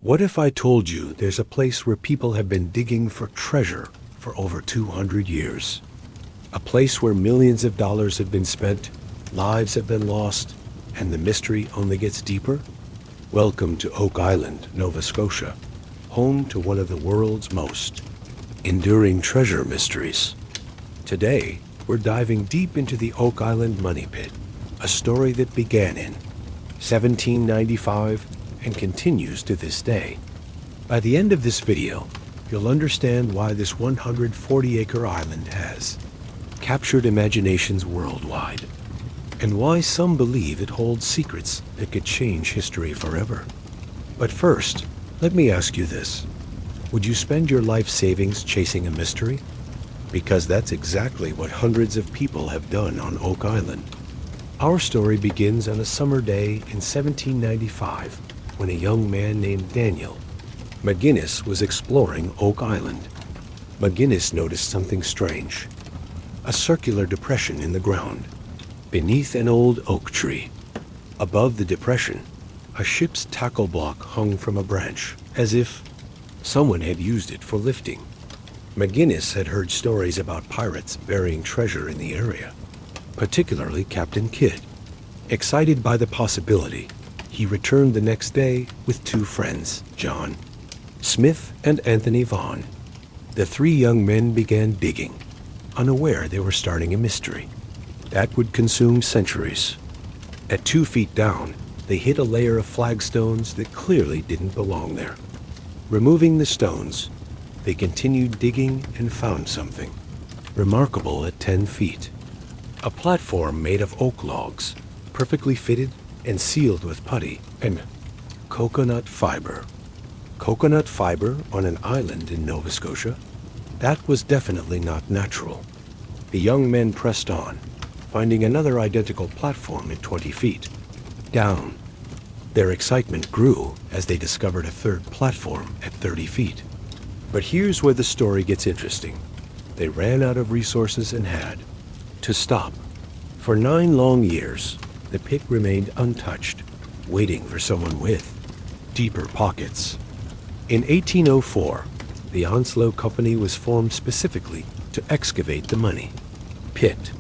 What if I told you there's a place where people have been digging for treasure for over 200 years? A place where millions of dollars have been spent, lives have been lost, and the mystery only gets deeper? Welcome to Oak Island, Nova Scotia, home to one of the world's most enduring treasure mysteries. Today, we're diving deep into the Oak Island Money Pit, a story that began in 1795 and continues to this day. By the end of this video, you'll understand why this 140-acre island has captured imaginations worldwide, and why some believe it holds secrets that could change history forever. But first, let me ask you this. Would you spend your life savings chasing a mystery? Because that's exactly what hundreds of people have done on Oak Island. Our story begins on a summer day in 1795 when a young man named Daniel McGinnis was exploring Oak Island. McGinnis noticed something strange. A circular depression in the ground, beneath an old oak tree. Above the depression, a ship's tackle block hung from a branch, as if someone had used it for lifting. McGinnis had heard stories about pirates burying treasure in the area, particularly Captain Kidd. Excited by the possibility, he returned the next day with two friends, John Smith and Anthony Vaughn. The three young men began digging, unaware they were starting a mystery that would consume centuries. At 2 feet down, they hit a layer of flagstones that clearly didn't belong there. Removing the stones, they continued digging and found something remarkable at 10 feet. A platform made of oak logs, perfectly fitted and sealed with putty and coconut fiber. Coconut fiber on an island in Nova Scotia? That was definitely not natural. The young men pressed on, finding another identical platform at 20 feet down. Their excitement grew as they discovered a third platform at 30 feet. But here's where the story gets interesting. They ran out of resources and had to stop. For 9 long years, the pit remained untouched, waiting for someone with deeper pockets. In 1804, the Onslow Company was formed specifically to excavate the money pit.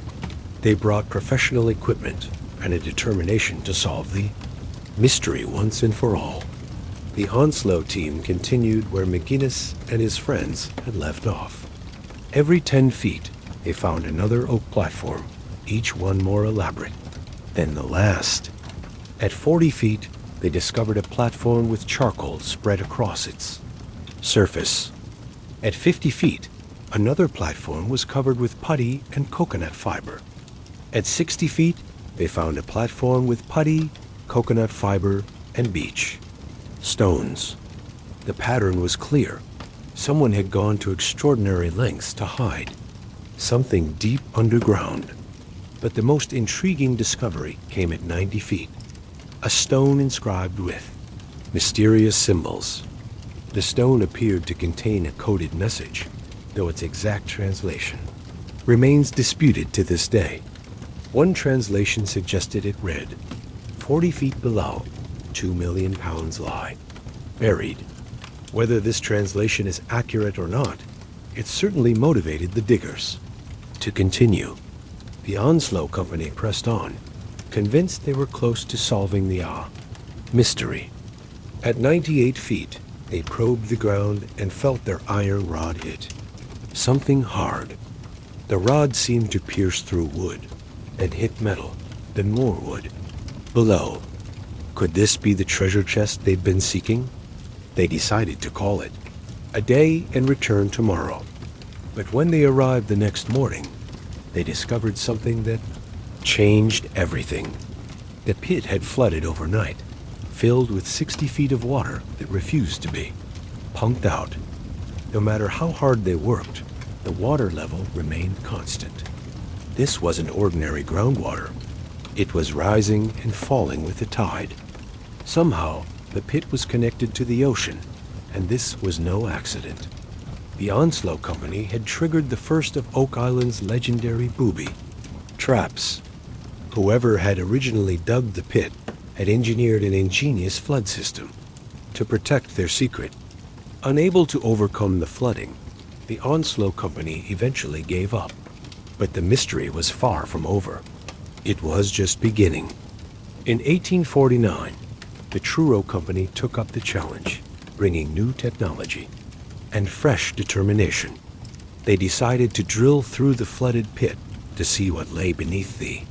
They brought professional equipment and a determination to solve the mystery once and for all. The Onslow team continued where McGinnis and his friends had left off. Every 10 feet, they found another oak platform, each one more elaborate than the last. At 40 feet, they discovered a platform with charcoal spread across its surface. At 50 feet, another platform was covered with putty and coconut fiber. At 60 feet, they found a platform with putty, coconut fiber, and beach stones. The pattern was clear. Someone had gone to extraordinary lengths to hide something deep underground. But the most intriguing discovery came at 90 feet. A stone inscribed with mysterious symbols. The stone appeared to contain a coded message, though its exact translation remains disputed to this day. One translation suggested it read, 40 feet below, 2 million pounds lie buried. Whether this translation is accurate or not, it certainly motivated the diggers to continue. The Onslow Company pressed on, convinced they were close to solving the mystery. At 98 feet, they probed the ground and felt their iron rod hit something hard. The rod seemed to pierce through wood and hit metal, then more wood. Below, could this be the treasure chest they'd been seeking? They decided to call it a day and return tomorrow. But when they arrived the next morning, they discovered something that changed everything. The pit had flooded overnight, filled with 60 feet of water that refused to be pumped out. No matter how hard they worked, the water level remained constant. This wasn't ordinary groundwater. It was rising and falling with the tide. Somehow, the pit was connected to the ocean, and this was no accident. The Onslow Company had triggered the first of Oak Island's legendary booby traps. Whoever had originally dug the pit had engineered an ingenious flood system. to protect their secret. Unable to overcome the flooding, the Onslow Company eventually gave up. But the mystery was far from over. It was just beginning. In 1849, the Truro Company took up the challenge, bringing new technology and fresh determination. They decided to drill through the flooded pit to see what lay beneath the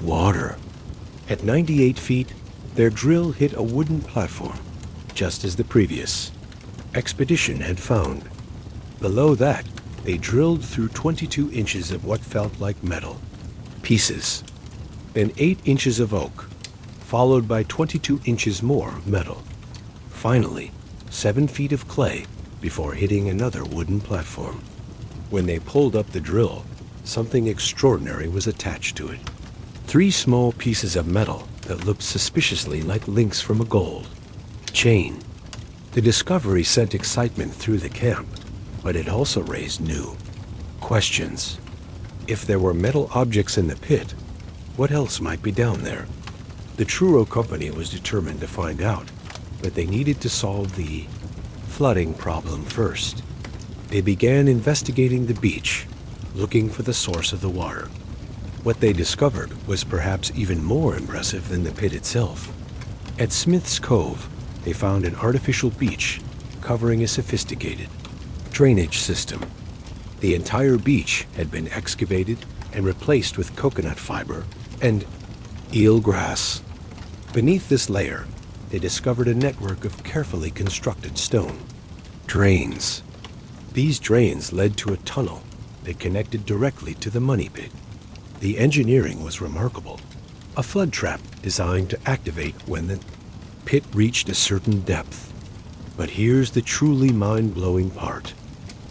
water. At 98 feet, their drill hit a wooden platform, just as the previous expedition had found. Below that, they drilled through 22 inches of what felt like metal pieces, then 8 inches of oak, followed by 22 inches more of metal. Finally, 7 feet of clay before hitting another wooden platform. When they pulled up the drill, something extraordinary was attached to it. 3 small pieces of metal that looked suspiciously like links from a gold chain. The discovery sent excitement through the camp, but it also raised new questions. If there were metal objects in the pit, what else might be down there? The Truro Company was determined to find out, but they needed to solve the flooding problem first. They began investigating the beach, looking for the source of the water. What they discovered was perhaps even more impressive than the pit itself. At Smith's Cove, they found an artificial beach covering a sophisticated drainage system. The entire beach had been excavated and replaced with coconut fiber and eel grass. Beneath this layer, they discovered a network of carefully constructed stone drains. These drains led to a tunnel that connected directly to the money pit. The engineering was remarkable. A flood trap designed to activate when the pit reached a certain depth. But here's the truly mind-blowing part.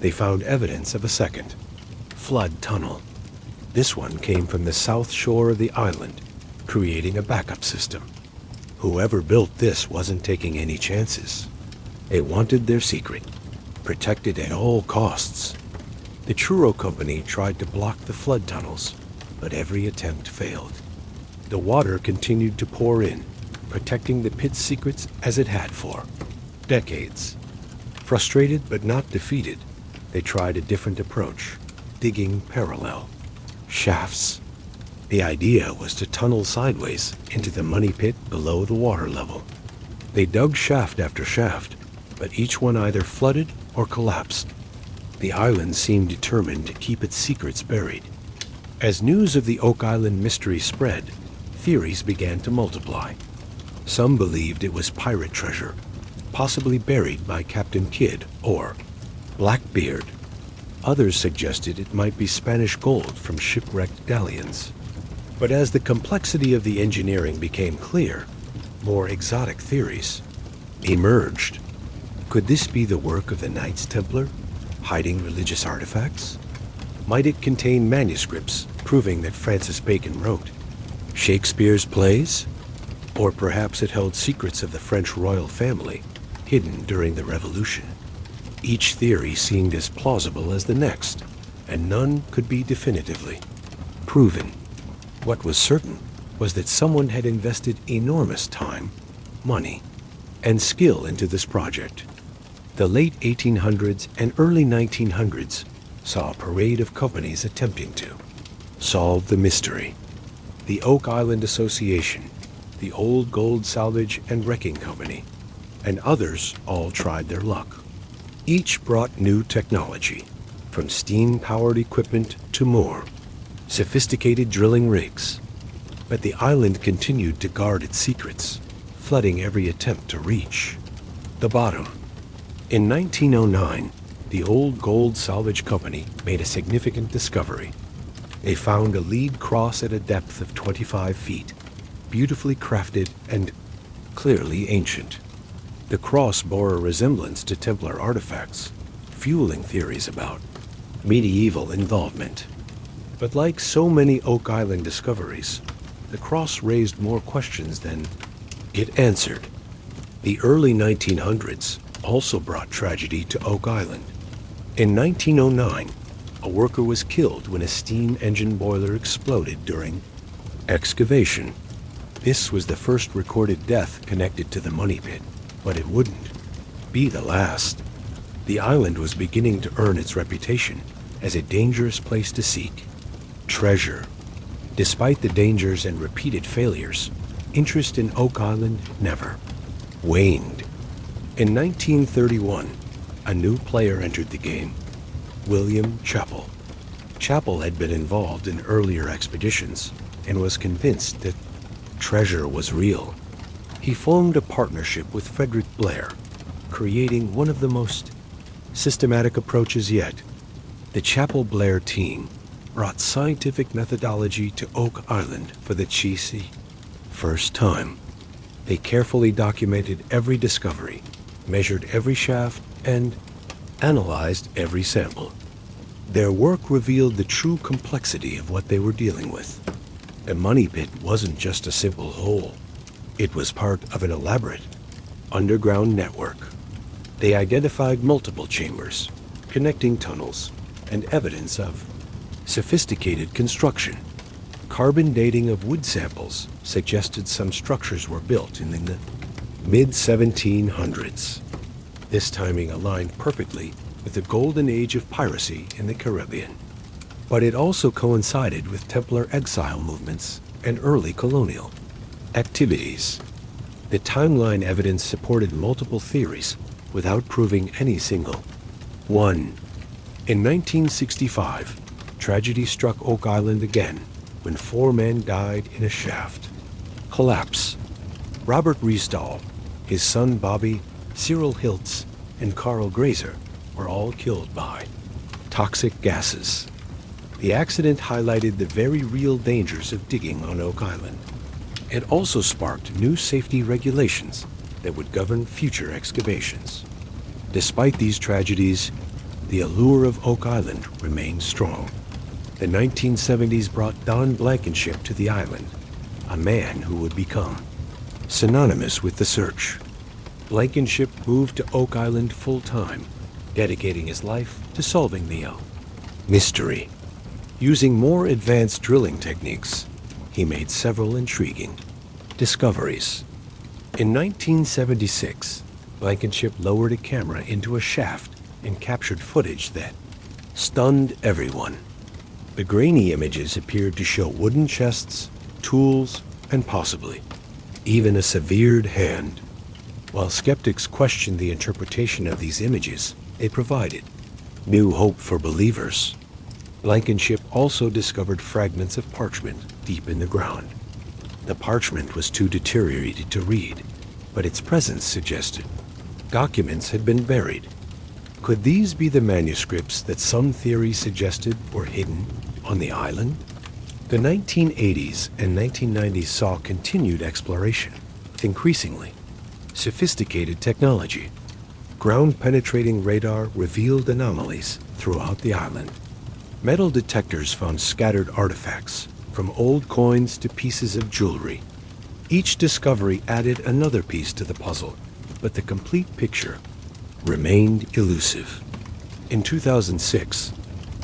They found evidence of a second flood tunnel. This one came from the south shore of the island, creating a backup system. Whoever built this wasn't taking any chances. They wanted their secret, protected at all costs. The Truro Company tried to block the flood tunnels, but every attempt failed. The water continued to pour in, protecting the pit's secrets as it had for decades. Frustrated but not defeated, they tried a different approach, digging parallel shafts. The idea was to tunnel sideways into the money pit below the water level. They dug shaft after shaft, but each one either flooded or collapsed. The island seemed determined to keep its secrets buried. As news of the Oak Island mystery spread, theories began to multiply. Some believed it was pirate treasure, possibly buried by Captain Kidd or Blackbeard. Others suggested it might be Spanish gold from shipwrecked galleons. But as the complexity of the engineering became clear, more exotic theories emerged. Could this be the work of the Knights Templar, hiding religious artifacts? Might it contain manuscripts proving that Francis Bacon wrote Shakespeare's plays? Or perhaps it held secrets of the French royal family, hidden during the Revolution. Each theory seemed as plausible as the next, and none could be definitively proven. What was certain was that someone had invested enormous time, money, and skill into this project. The late 1800s and early 1900s saw a parade of companies attempting to solve the mystery. The Oak Island Association, the Old Gold Salvage and Wrecking Company, and others all tried their luck. Each brought new technology, from steam-powered equipment to more sophisticated drilling rigs. But the island continued to guard its secrets, flooding every attempt to reach the bottom. In 1909, the Old Gold Salvage Company made a significant discovery. They found a lead cross at a depth of 25 feet, beautifully crafted and clearly ancient. The cross bore a resemblance to Templar artifacts, fueling theories about medieval involvement. But like so many Oak Island discoveries, the cross raised more questions than it answered. The early 1900s also brought tragedy to Oak Island. In 1909, a worker was killed when a steam engine boiler exploded during excavation. This was the first recorded death connected to the money pit, but it wouldn't be the last. The island was beginning to earn its reputation as a dangerous place to seek treasure. Despite the dangers and repeated failures, interest in Oak Island never waned. In 1931, a new player entered the game, William Chappell. Chappell had been involved in earlier expeditions and was convinced that treasure was real. He formed a partnership with Frederick Blair, creating one of the most systematic approaches yet. The Chappell-Blair team brought scientific methodology to Oak Island for the cheesy first time. They carefully documented every discovery, measured every shaft, and analyzed every sample. Their work revealed the true complexity of what they were dealing with. A money pit wasn't just a simple hole. It was part of an elaborate underground network. They identified multiple chambers, connecting tunnels, and evidence of sophisticated construction. Carbon dating of wood samples suggested some structures were built in the mid-1700s. This timing aligned perfectly with the golden age of piracy in the Caribbean. But it also coincided with Templar exile movements and early colonial activities. The timeline evidence supported multiple theories without proving any single one. In 1965, tragedy struck Oak Island again when 4 men died in a shaft collapse. Robert Riesdahl, his son Bobby, Cyril Hiltz, and Carl Grazer were all killed by toxic gases. The accident highlighted the very real dangers of digging on Oak Island. It also sparked new safety regulations that would govern future excavations. Despite these tragedies, the allure of Oak Island remained strong. The 1970s brought Don Blankenship to the island, a man who would become synonymous with the search. Blankenship moved to Oak Island full-time, dedicating his life to solving the mystery. Using more advanced drilling techniques, he made several intriguing discoveries. In 1976, Blankenship lowered a camera into a shaft and captured footage that stunned everyone. The grainy images appeared to show wooden chests, tools, and possibly even a severed hand. While skeptics questioned the interpretation of these images, they provided new hope for believers. Blankenship also discovered fragments of parchment deep in the ground. The parchment was too deteriorated to read, but its presence suggested documents had been buried. Could these be the manuscripts that some theories suggested were hidden on the island? The 1980s and 1990s saw continued exploration with increasingly sophisticated technology. Ground-penetrating radar revealed anomalies throughout the island. Metal detectors found scattered artifacts, from old coins to pieces of jewelry. Each discovery added another piece to the puzzle, but the complete picture remained elusive. In 2006,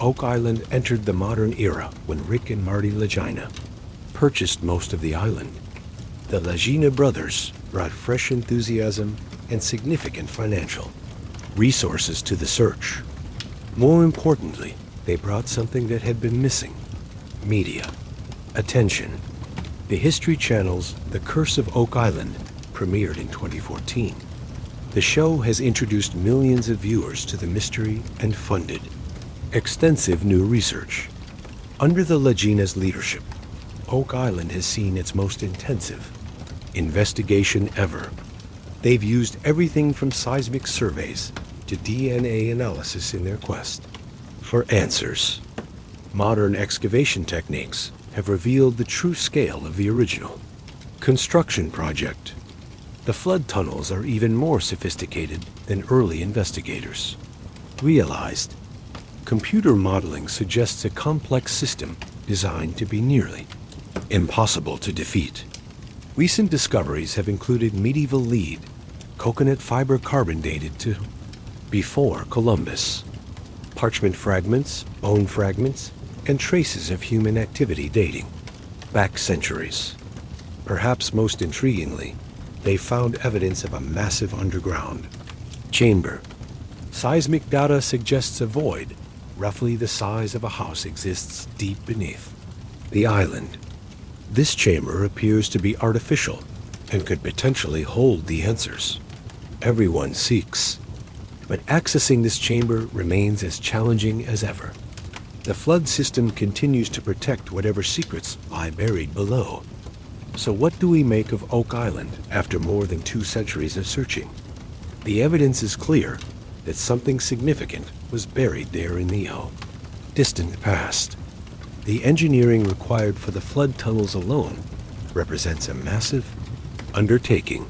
Oak Island entered the modern era when Rick and Marty Lagina purchased most of the island. The Lagina brothers brought fresh enthusiasm and significant financial resources to the search. More importantly, they brought something that had been missing: media attention. The History Channel's The Curse of Oak Island premiered in 2014. The show has introduced millions of viewers to the mystery and funded extensive new research. Under the Lagina's leadership, Oak Island has seen its most intensive investigation ever. They've used everything from seismic surveys to DNA analysis in their quest for answers. Modern excavation techniques have revealed the true scale of the original construction project. The flood tunnels are even more sophisticated than early investigators realized. Computer modeling suggests a complex system designed to be nearly impossible to defeat. Recent discoveries have included medieval lead, coconut fiber carbon dated to before Columbus, parchment fragments, bone fragments, and traces of human activity dating back centuries. Perhaps most intriguingly, they found evidence of a massive underground Chamber. Seismic data suggests a void, roughly the size of a house, exists deep beneath the island. This chamber appears to be artificial and could potentially hold the answers everyone seeks. But accessing this chamber remains as challenging as ever. The flood system continues to protect whatever secrets lie buried below. So what do we make of Oak Island after more than 2 centuries of searching? The evidence is clear that something significant was buried there in the distant past. The engineering required for the flood tunnels alone represents a massive undertaking.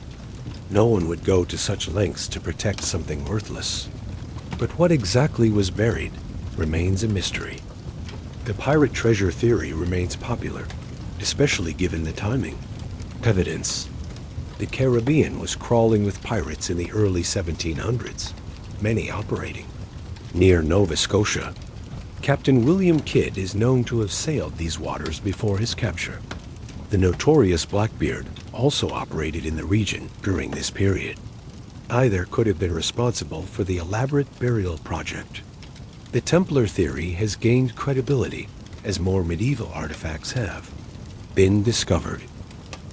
No one would go to such lengths to protect something worthless. But what exactly was buried remains a mystery. The pirate treasure theory remains popular, especially given the timing. Evidence. The Caribbean was crawling with pirates in the early 1700s, many operating near Nova Scotia. Captain William Kidd is known to have sailed these waters before his capture. The notorious Blackbeard also operated in the region during this period. Either could have been responsible for the elaborate burial project. The Templar theory has gained credibility as more medieval artifacts have been discovered.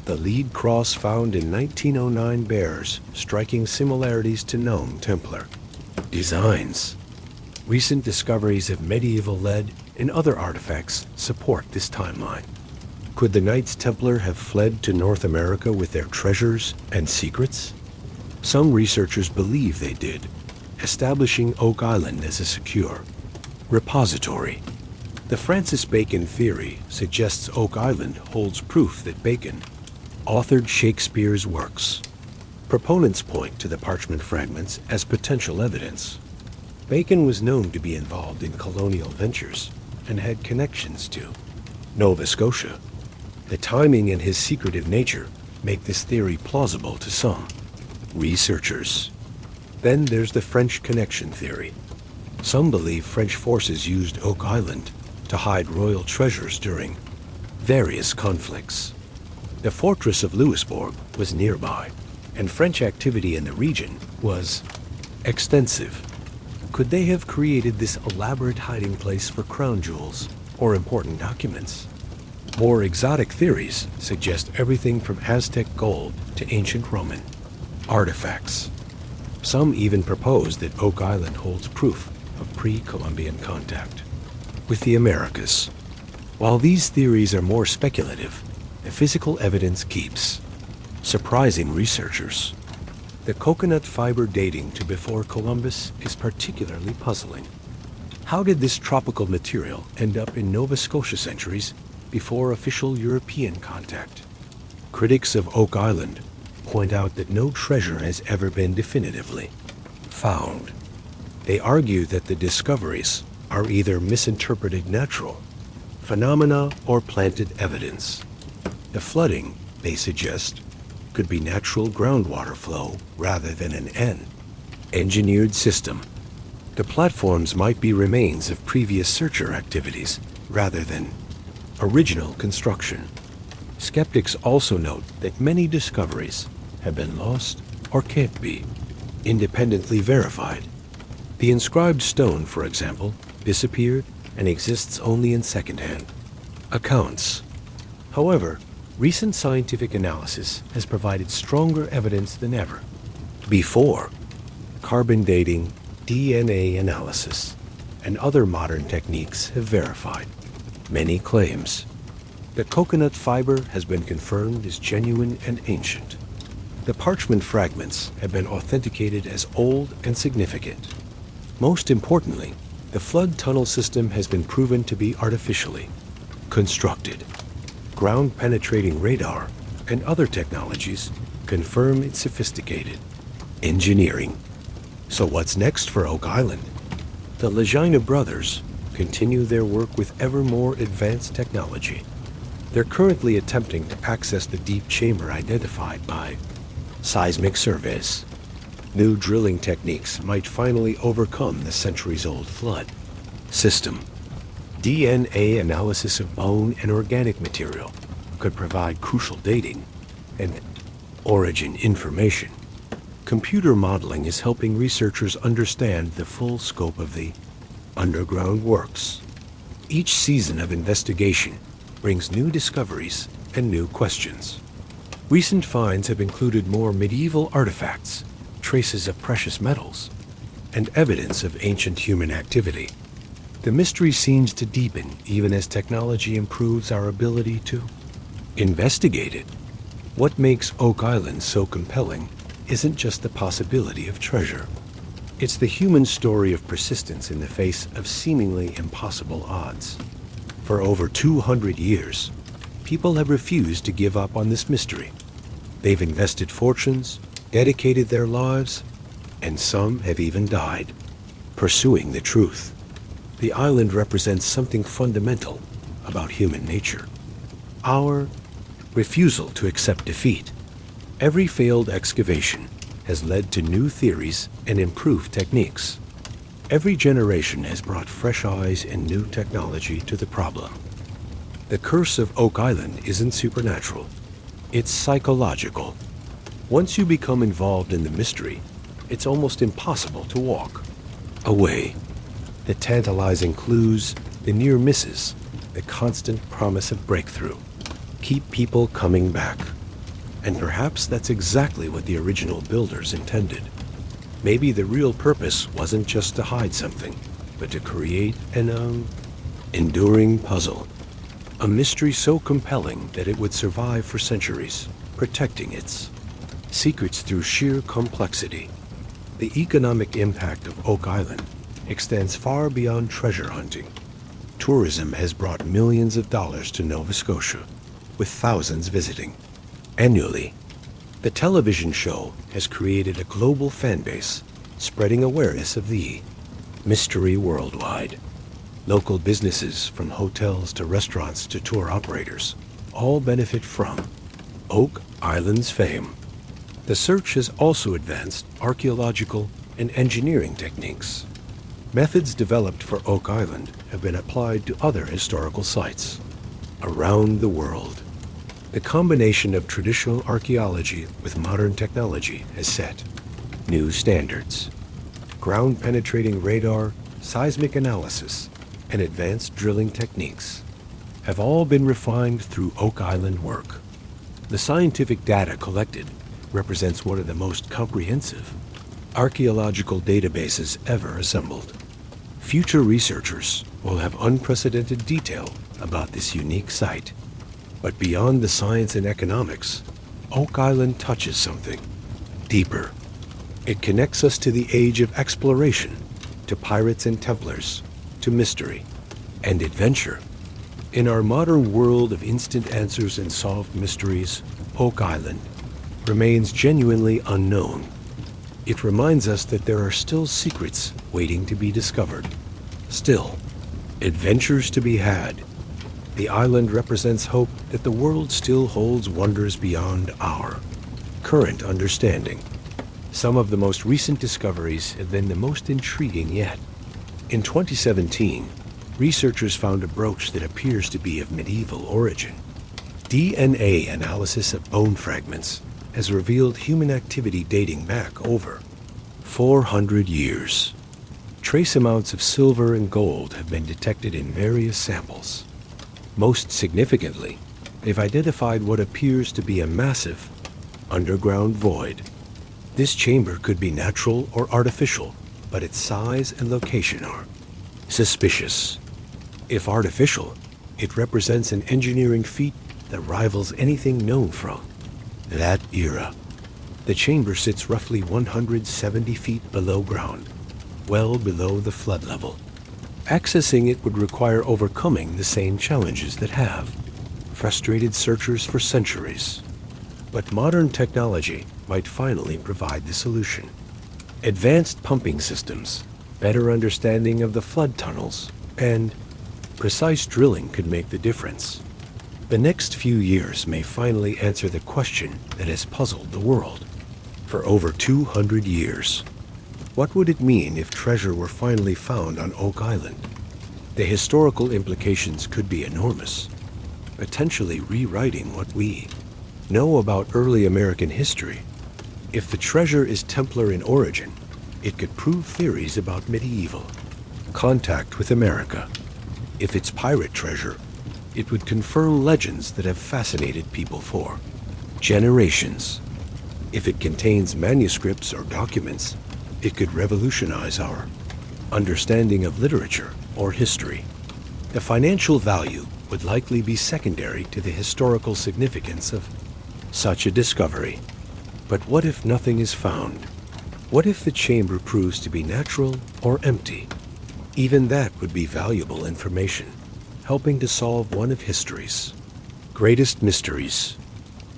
The lead cross found in 1909 bears striking similarities to known Templar designs. Recent discoveries of medieval lead and other artifacts support this timeline. Could the Knights Templar have fled to North America with their treasures and secrets? Some researchers believe they did, establishing Oak Island as a secure repository. The Francis Bacon theory suggests Oak Island holds proof that Bacon authored Shakespeare's works. Proponents point to the parchment fragments as potential evidence. Bacon was known to be involved in colonial ventures and had connections to Nova Scotia. The timing and his secretive nature make this theory plausible to some researchers. Then there's the French connection theory. Some believe French forces used Oak Island to hide royal treasures during various conflicts. The fortress of Louisbourg was nearby, and French activity in the region was extensive. Could they have created this elaborate hiding place for crown jewels or important documents? More exotic theories suggest everything from Aztec gold to ancient Roman artifacts. Some even propose that Oak Island holds proof of pre-Columbian contact with the Americas. While these theories are more speculative, the physical evidence keeps surprising researchers. The coconut fiber dating to before Columbus is particularly puzzling. How did this tropical material end up in Nova Scotia centuries before official European contact? Critics of Oak Island point out that no treasure has ever been definitively found. They argue that the discoveries are either misinterpreted natural phenomena or planted evidence. The flooding, they suggest, could be natural groundwater flow rather than an engineered system. The platforms might be remains of previous searcher activities rather than original construction. Skeptics also note that many discoveries have been lost or can't be independently verified. The inscribed stone, for example, disappeared and exists only in second-hand accounts. However, recent scientific analysis has provided stronger evidence than ever before. Carbon dating, DNA analysis, and other modern techniques have verified many claims. The coconut fiber has been confirmed as genuine and ancient. The parchment fragments have been authenticated as old and significant. Most importantly, the flood tunnel system has been proven to be artificially constructed. Ground-penetrating radar and other technologies confirm its sophisticated engineering. So what's next for Oak Island? The Legina brothers continue their work with ever more advanced technology. They're currently attempting to access the deep chamber identified by seismic surveys. New drilling techniques might finally overcome the centuries-old flood system. DNA analysis of bone and organic material could provide crucial dating and origin information. Computer modeling is helping researchers understand the full scope of the underground works. Each season of investigation brings new discoveries and new questions. Recent finds have included more medieval artifacts, traces of precious metals, and evidence of ancient human activity. The mystery seems to deepen even as technology improves our ability to investigate it. What makes Oak Island so compelling isn't just the possibility of treasure. It's the human story of persistence in the face of seemingly impossible odds. For over 200 years, people have refused to give up on this mystery. They've invested fortunes, dedicated their lives, and some have even died, pursuing the truth. The island represents something fundamental about human nature. Our refusal to accept defeat. Every failed excavation has led to new theories and improved techniques. Every generation has brought fresh eyes and new technology to the problem. The curse of Oak Island isn't supernatural. It's psychological. Once you become involved in the mystery, it's almost impossible to walk away. The tantalizing clues, the near misses, the constant promise of breakthrough keep people coming back. And perhaps that's exactly what the original builders intended. Maybe the real purpose wasn't just to hide something, but to create an enduring puzzle. A mystery so compelling that it would survive for centuries, protecting its secrets through sheer complexity. The economic impact of Oak Island extends far beyond treasure hunting. Tourism has brought millions of dollars to Nova Scotia, with thousands visiting. Annually, the television show has created a global fan base, spreading awareness of the mystery worldwide. Local businesses, from hotels to restaurants to tour operators, all benefit from Oak Island's fame. The search has also advanced archaeological and engineering techniques. Methods developed for Oak Island have been applied to other historical sites around the world. The combination of traditional archaeology with modern technology has set new standards. Ground-penetrating radar, seismic analysis, and advanced drilling techniques have all been refined through Oak Island work. The scientific data collected represents one of the most comprehensive archaeological databases ever assembled. Future researchers will have unprecedented detail about this unique site. But beyond the science and economics, Oak Island touches something deeper. It connects us to the age of exploration, to pirates and Templars, to mystery and adventure. In our modern world of instant answers and solved mysteries, Oak Island remains genuinely unknown. It reminds us that there are still secrets waiting to be discovered, still adventures to be had. The island represents hope that the world still holds wonders beyond our current understanding. Some of the most recent discoveries have been the most intriguing yet. In 2017, researchers found a brooch that appears to be of medieval origin. DNA analysis of bone fragments has revealed human activity dating back over 400 years. Trace amounts of silver and gold have been detected in various samples. Most significantly, they've identified what appears to be a massive underground void. This chamber could be natural or artificial, but its size and location are suspicious. If artificial, it represents an engineering feat that rivals anything known from that era. The chamber sits roughly 170 feet below ground, well below the flood level. Accessing it would require overcoming the same challenges that have frustrated searchers for centuries. But modern technology might finally provide the solution. Advanced pumping systems, better understanding of the flood tunnels, and precise drilling could make the difference. The next few years may finally answer the question that has puzzled the world for over 200 years. What would it mean if treasure were finally found on Oak Island? The historical implications could be enormous, potentially rewriting what we know about early American history. If the treasure is Templar in origin, it could prove theories about medieval contact with America. If it's pirate treasure, it would confirm legends that have fascinated people for generations. If it contains manuscripts or documents, it could revolutionize our understanding of literature or history. The financial value would likely be secondary to the historical significance of such a discovery. But what if nothing is found? What if the chamber proves to be natural or empty? Even that would be valuable information, helping to solve one of history's greatest mysteries.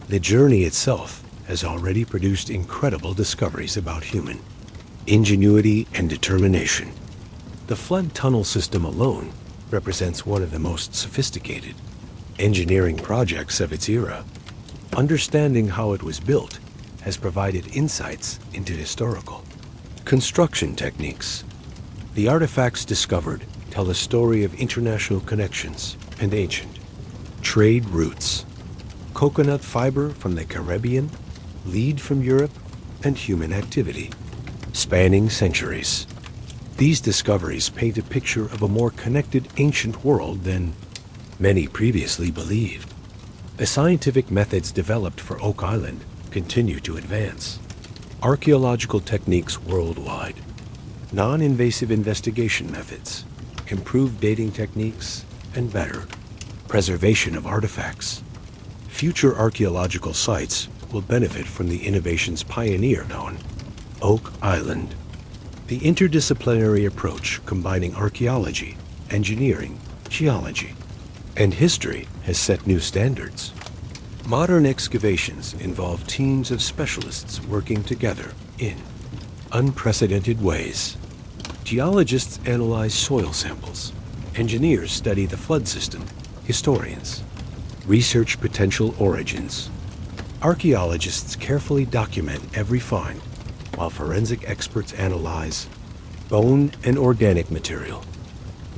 The journey itself has already produced incredible discoveries about human ingenuity and determination. The flood tunnel system alone represents one of the most sophisticated engineering projects of its era. Understanding how it was built has provided insights into historical construction techniques. The artifacts discovered tell a story of international connections and ancient trade routes. Coconut fiber from the Caribbean, lead from Europe, and human activity, spanning centuries. These discoveries paint a picture of a more connected ancient world than many previously believed. The scientific methods developed for Oak Island continue to advance. Archaeological techniques worldwide, non-invasive investigation methods, improved dating techniques, and better preservation of artifacts. Future archaeological sites will benefit from the innovations pioneered on Oak Island. The interdisciplinary approach combining archaeology, engineering, geology, and history has set new standards. Modern excavations involve teams of specialists working together in unprecedented ways. Geologists analyze soil samples, engineers study the flood system, historians research potential origins. Archaeologists carefully document every find, while forensic experts analyze bone and organic material.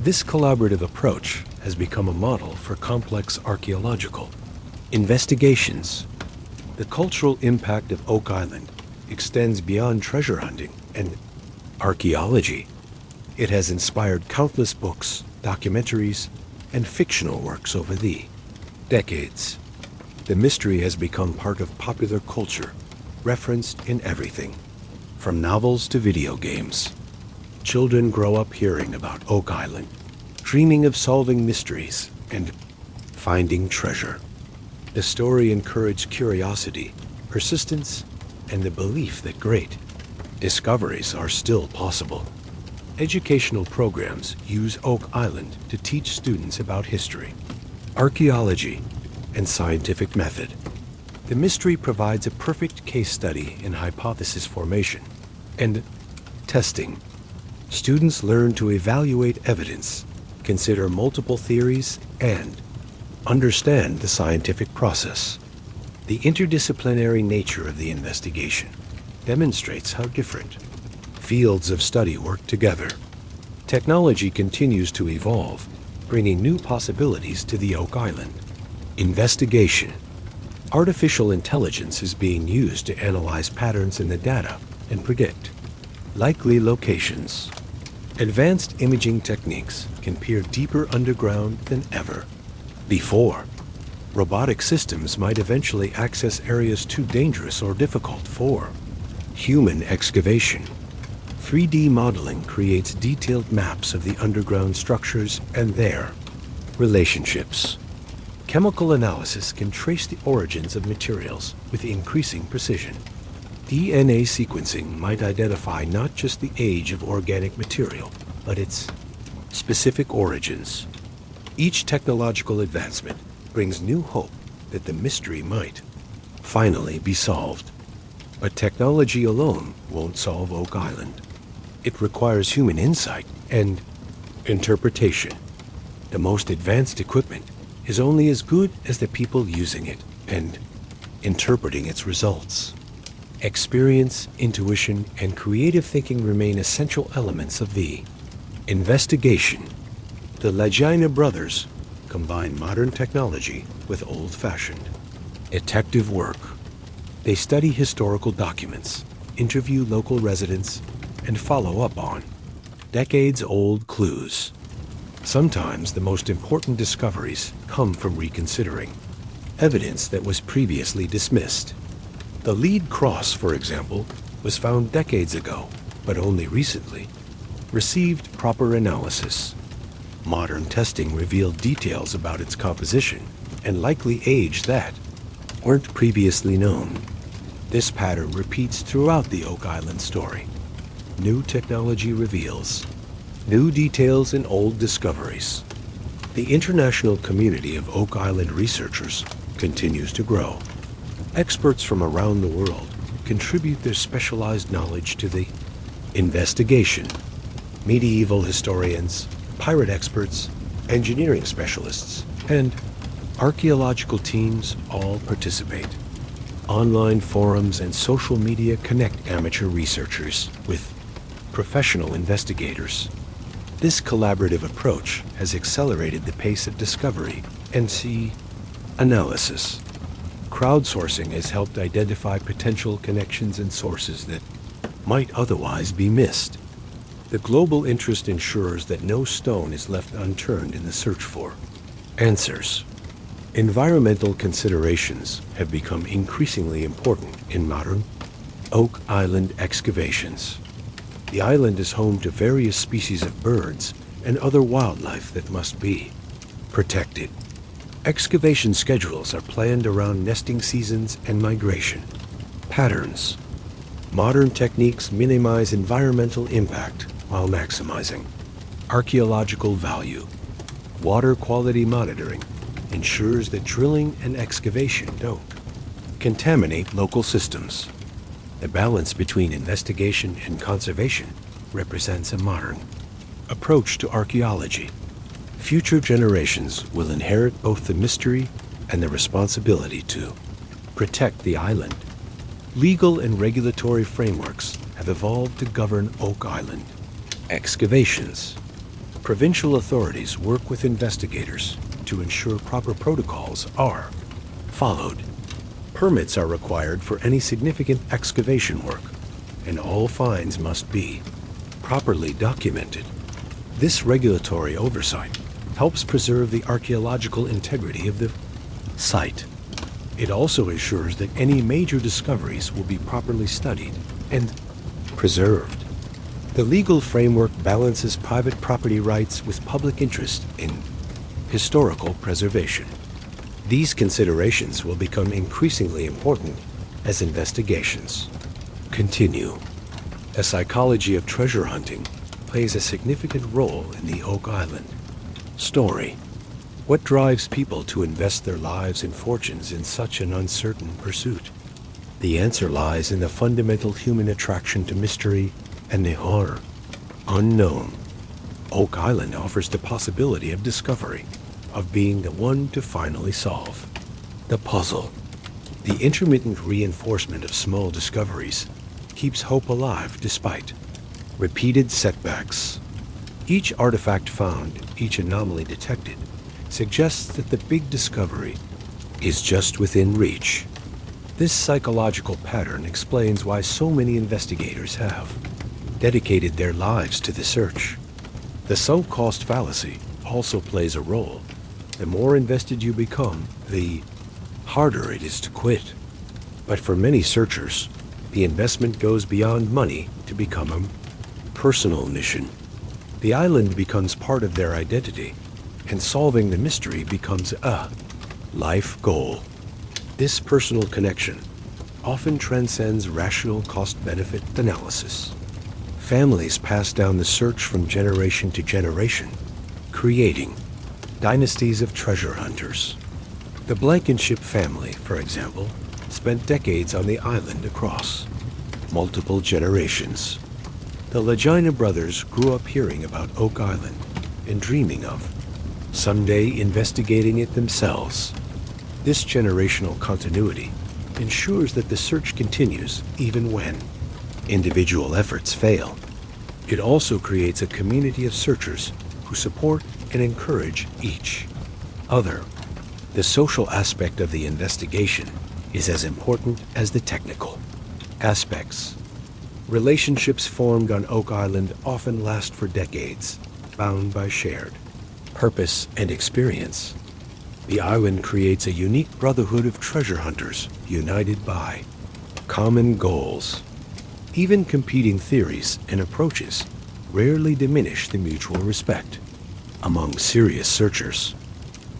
This collaborative approach has become a model for complex archaeological investigations. The cultural impact of Oak Island extends beyond treasure hunting and archaeology. It has inspired countless books, documentaries, and fictional works over the decades. The mystery has become part of popular culture, referenced in everything, from novels to video games. Children grow up hearing about Oak Island, dreaming of solving mysteries and finding treasure. The story encouraged curiosity, persistence, and the belief that great discoveries are still possible. Educational programs use Oak Island to teach students about history, archaeology, and scientific method. The mystery provides a perfect case study in hypothesis formation and testing. Students learn to evaluate evidence, consider multiple theories, and understand the scientific process. The interdisciplinary nature of the investigation demonstrates how different fields of study work together. Technology continues to evolve, bringing new possibilities to the Oak Island. Investigation. Artificial intelligence is being used to analyze patterns in the data and predict likely locations. Advanced imaging techniques can peer deeper underground than ever before. Robotic systems might eventually access areas too dangerous or difficult for human excavation. 3D modeling creates detailed maps of the underground structures and their relationships. Chemical analysis can trace the origins of materials with increasing precision. DNA sequencing might identify not just the age of organic material, but its specific origins. Each technological advancement brings new hope that the mystery might finally be solved. But technology alone won't solve Oak Island. It requires human insight and interpretation. The most advanced equipment is only as good as the people using it and interpreting its results. Experience, intuition, and creative thinking remain essential elements of the investigation. The Lagina brothers combine modern technology with old-fashioned detective work. They study historical documents, interview local residents, and follow up on decades-old clues. Sometimes the most important discoveries come from reconsidering evidence that was previously dismissed. The lead cross, for example, was found decades ago, but only recently received proper analysis. Modern testing revealed details about its composition and likely age that weren't previously known. This pattern repeats throughout the Oak Island story. New technology reveals new details in old discoveries. The international community of Oak Island researchers continues to grow. Experts from around the world contribute their specialized knowledge to the investigation. Medieval historians, pirate experts, engineering specialists, and archaeological teams all participate. Online forums and social media connect amateur researchers with professional investigators. This collaborative approach has accelerated the pace of discovery and analysis. Crowdsourcing has helped identify potential connections and sources that might otherwise be missed. The global interest ensures that no stone is left unturned in the search for answers. Environmental considerations have become increasingly important in modern Oak Island excavations. The island is home to various species of birds and other wildlife that must be protected. Excavation schedules are planned around nesting seasons and migration patterns. Modern techniques minimize environmental impact while maximizing archaeological value. Water quality monitoring ensures that drilling and excavation don't contaminate local systems. The balance between investigation and conservation represents a modern approach to archaeology. Future generations will inherit both the mystery and the responsibility to protect the island. Legal and regulatory frameworks have evolved to govern Oak Island excavations. Provincial authorities work with investigators to ensure proper protocols are followed. Permits are required for any significant excavation work, and all finds must be properly documented. This regulatory oversight helps preserve the archaeological integrity of the site. It also ensures that any major discoveries will be properly studied and preserved. The legal framework balances private property rights with public interest in historical preservation. These considerations will become increasingly important as investigations continue. The psychology of treasure hunting plays a significant role in the Oak Island story. What drives people to invest their lives and fortunes in such an uncertain pursuit? The answer lies in the fundamental human attraction to mystery and the horror unknown. Oak Island offers the possibility of discovery, of being the one to finally solve the puzzle. The intermittent reinforcement of small discoveries keeps hope alive despite repeated setbacks. Each artifact found, each anomaly detected, suggests that the big discovery is just within reach. This psychological pattern explains why so many investigators have dedicated their lives to the search. The sunk cost fallacy also plays a role. The more invested you become, the harder it is to quit. But for many searchers, the investment goes beyond money to become a personal mission. The island becomes part of their identity, and solving the mystery becomes a life goal. This personal connection often transcends rational cost-benefit analysis. Families pass down the search from generation to generation, creating dynasties of treasure hunters. The Blankenship family, for example, spent decades on the island across multiple generations. The Legina brothers grew up hearing about Oak Island and dreaming of someday investigating it themselves. This generational continuity ensures that the search continues even when individual efforts fail. It also creates a community of searchers who support and encourage each other. The social aspect of the investigation is as important as the technical aspects. Relationships formed on Oak Island often last for decades, bound by shared purpose and experience. The island creates a unique brotherhood of treasure hunters united by common goals. Even competing theories and approaches rarely diminish the mutual respect among serious searchers.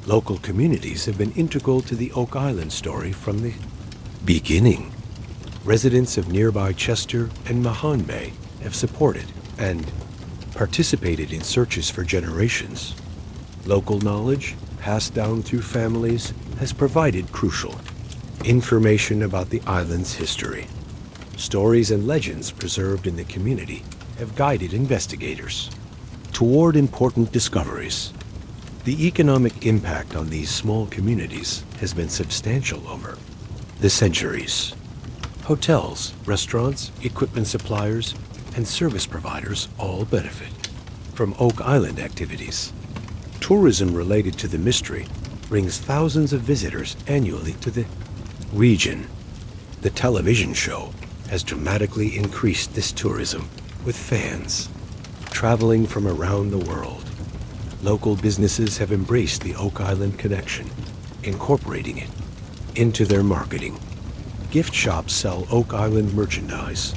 Local communities have been integral to the Oak Island story from the beginning. Residents of nearby Chester and Mahon Bay have supported and participated in searches for generations. Local knowledge, passed down through families, has provided crucial information about the island's history. Stories and legends preserved in the community have guided investigators toward important discoveries. The economic impact on these small communities has been substantial over the centuries. Hotels, restaurants, equipment suppliers, and service providers all benefit from Oak Island activities. Tourism related to the mystery brings thousands of visitors annually to the region. The television show has dramatically increased this tourism, with fans traveling from around the world. Local businesses have embraced the Oak Island connection, incorporating it into their marketing. Gift shops sell Oak Island merchandise.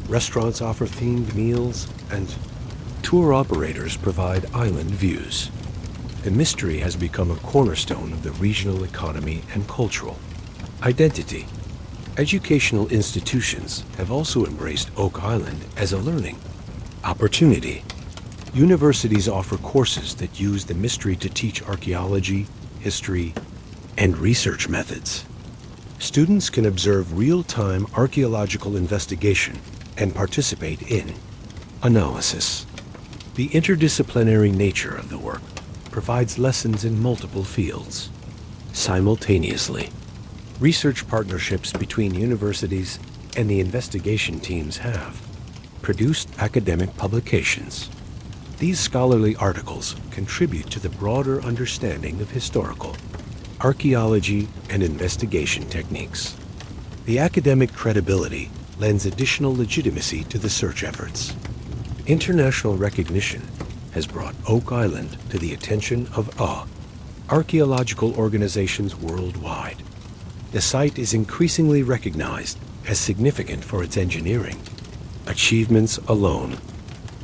Restaurants offer themed meals, and tour operators provide island views. The mystery has become a cornerstone of the regional economy and cultural identity. Educational institutions have also embraced Oak Island as a learning opportunity. Universities offer courses that use the mystery to teach archaeology, history, and research methods. Students can observe real-time archaeological investigation and participate in analysis. The interdisciplinary nature of the work provides lessons in multiple fields simultaneously. Research partnerships between universities and the investigation teams have produced academic publications. These scholarly articles contribute to the broader understanding of historical archaeology and investigation techniques. The academic credibility lends additional legitimacy to the search efforts. International recognition has brought Oak Island to the attention of archaeological organizations worldwide. The site is increasingly recognized as significant for its engineering achievements alone.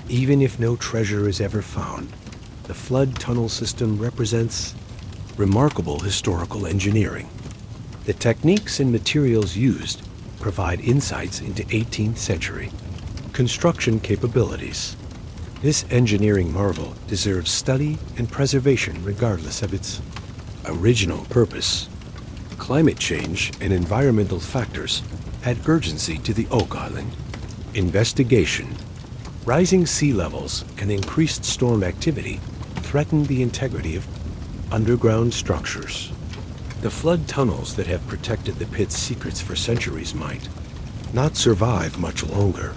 Even if no treasure is ever found, the flood tunnel system represents remarkable historical engineering. The techniques and materials used provide insights into 18th century construction capabilities. This engineering marvel deserves study and preservation regardless of its original purpose. Climate change and environmental factors add urgency to the Oak Island investigation. Rising sea levels and increased storm activity threaten the integrity of underground structures. The flood tunnels that have protected the pit's secrets for centuries might not survive much longer.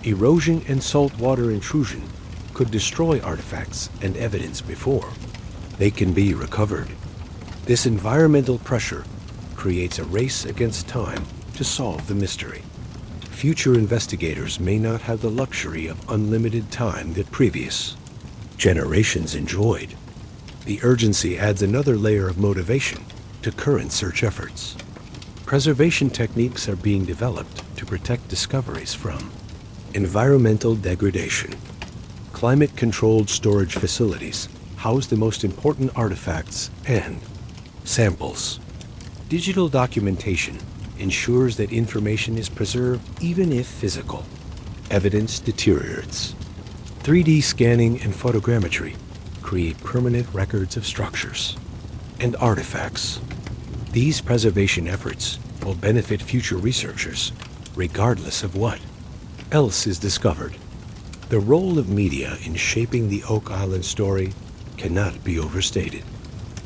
Erosion and saltwater intrusion could destroy artifacts and evidence before they can be recovered. This environmental pressure creates a race against time to solve the mystery. Future investigators may not have the luxury of unlimited time that previous generations enjoyed. The urgency adds another layer of motivation to current search efforts. Preservation techniques are being developed to protect discoveries from environmental degradation. Climate-controlled storage facilities house the most important artifacts and samples. Digital documentation ensures that information is preserved even if physical evidence deteriorates. 3D scanning and photogrammetry create permanent records of structures and artifacts. These preservation efforts will benefit future researchers regardless of what else is discovered. The role of media in shaping the Oak Island story cannot be overstated.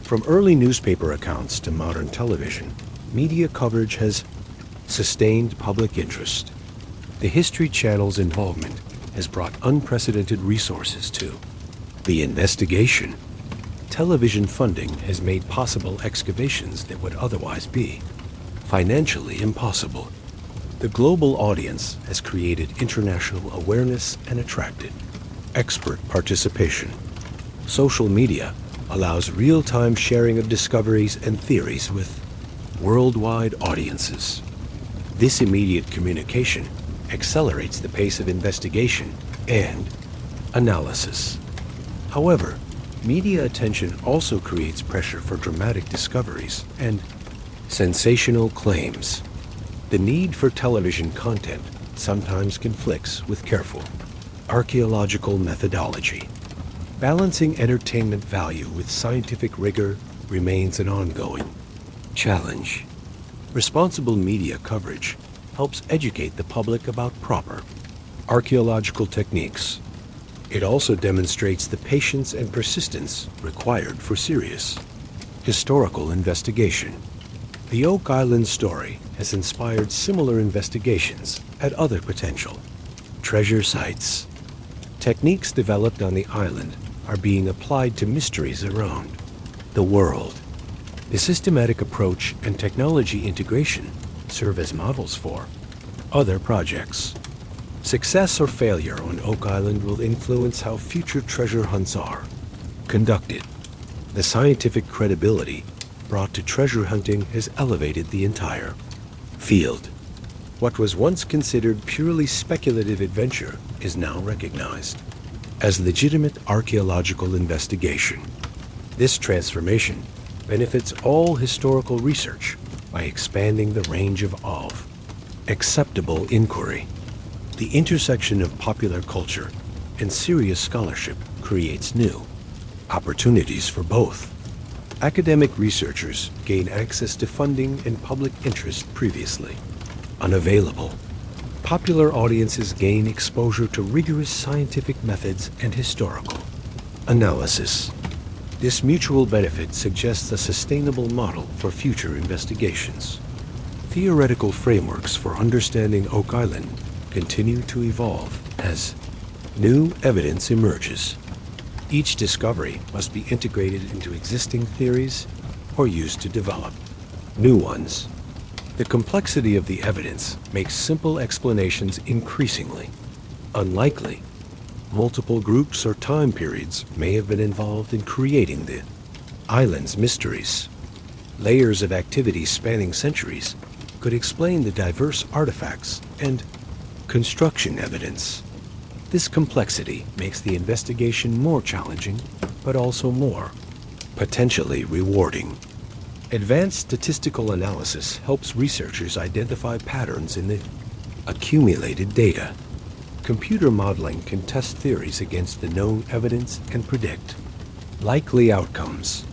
From early newspaper accounts to modern television, media coverage has sustained public interest. The History Channel's involvement has brought unprecedented resources to the investigation. Television funding has made possible excavations that would otherwise be financially impossible. The global audience has created international awareness and attracted expert participation. Social media allows real-time sharing of discoveries and theories with worldwide audiences. This immediate communication accelerates the pace of investigation and analysis. However, media attention also creates pressure for dramatic discoveries and sensational claims. The need for television content sometimes conflicts with careful archaeological methodology. Balancing entertainment value with scientific rigor remains an ongoing challenge. Responsible media coverage helps educate the public about proper archaeological techniques. It also demonstrates the patience and persistence required for serious historical investigation. The Oak Island story has inspired similar investigations at other potential treasure sites. Techniques developed on the island are being applied to mysteries around the world. The systematic approach and technology integration serve as models for other projects. Success or failure on Oak Island will influence how future treasure hunts are conducted. The scientific credibility brought to treasure hunting has elevated the entire field. What was once considered purely speculative adventure is now recognized as legitimate archaeological investigation. This transformation benefits all historical research by expanding the range of acceptable inquiry. The intersection of popular culture and serious scholarship creates new opportunities for both. Academic researchers gain access to funding and public interest previously unavailable. Popular audiences gain exposure to rigorous scientific methods and historical analysis. This mutual benefit suggests a sustainable model for future investigations. Theoretical frameworks for understanding Oak Island continue to evolve as new evidence emerges. Each discovery must be integrated into existing theories or used to develop new ones. The complexity of the evidence makes simple explanations increasingly unlikely. Multiple groups or time periods may have been involved in creating the island's mysteries. Layers of activity spanning centuries could explain the diverse artifacts and construction evidence. This complexity makes the investigation more challenging, but also more potentially rewarding. Advanced statistical analysis helps researchers identify patterns in the accumulated data. Computer modeling can test theories against the known evidence and predict likely outcomes.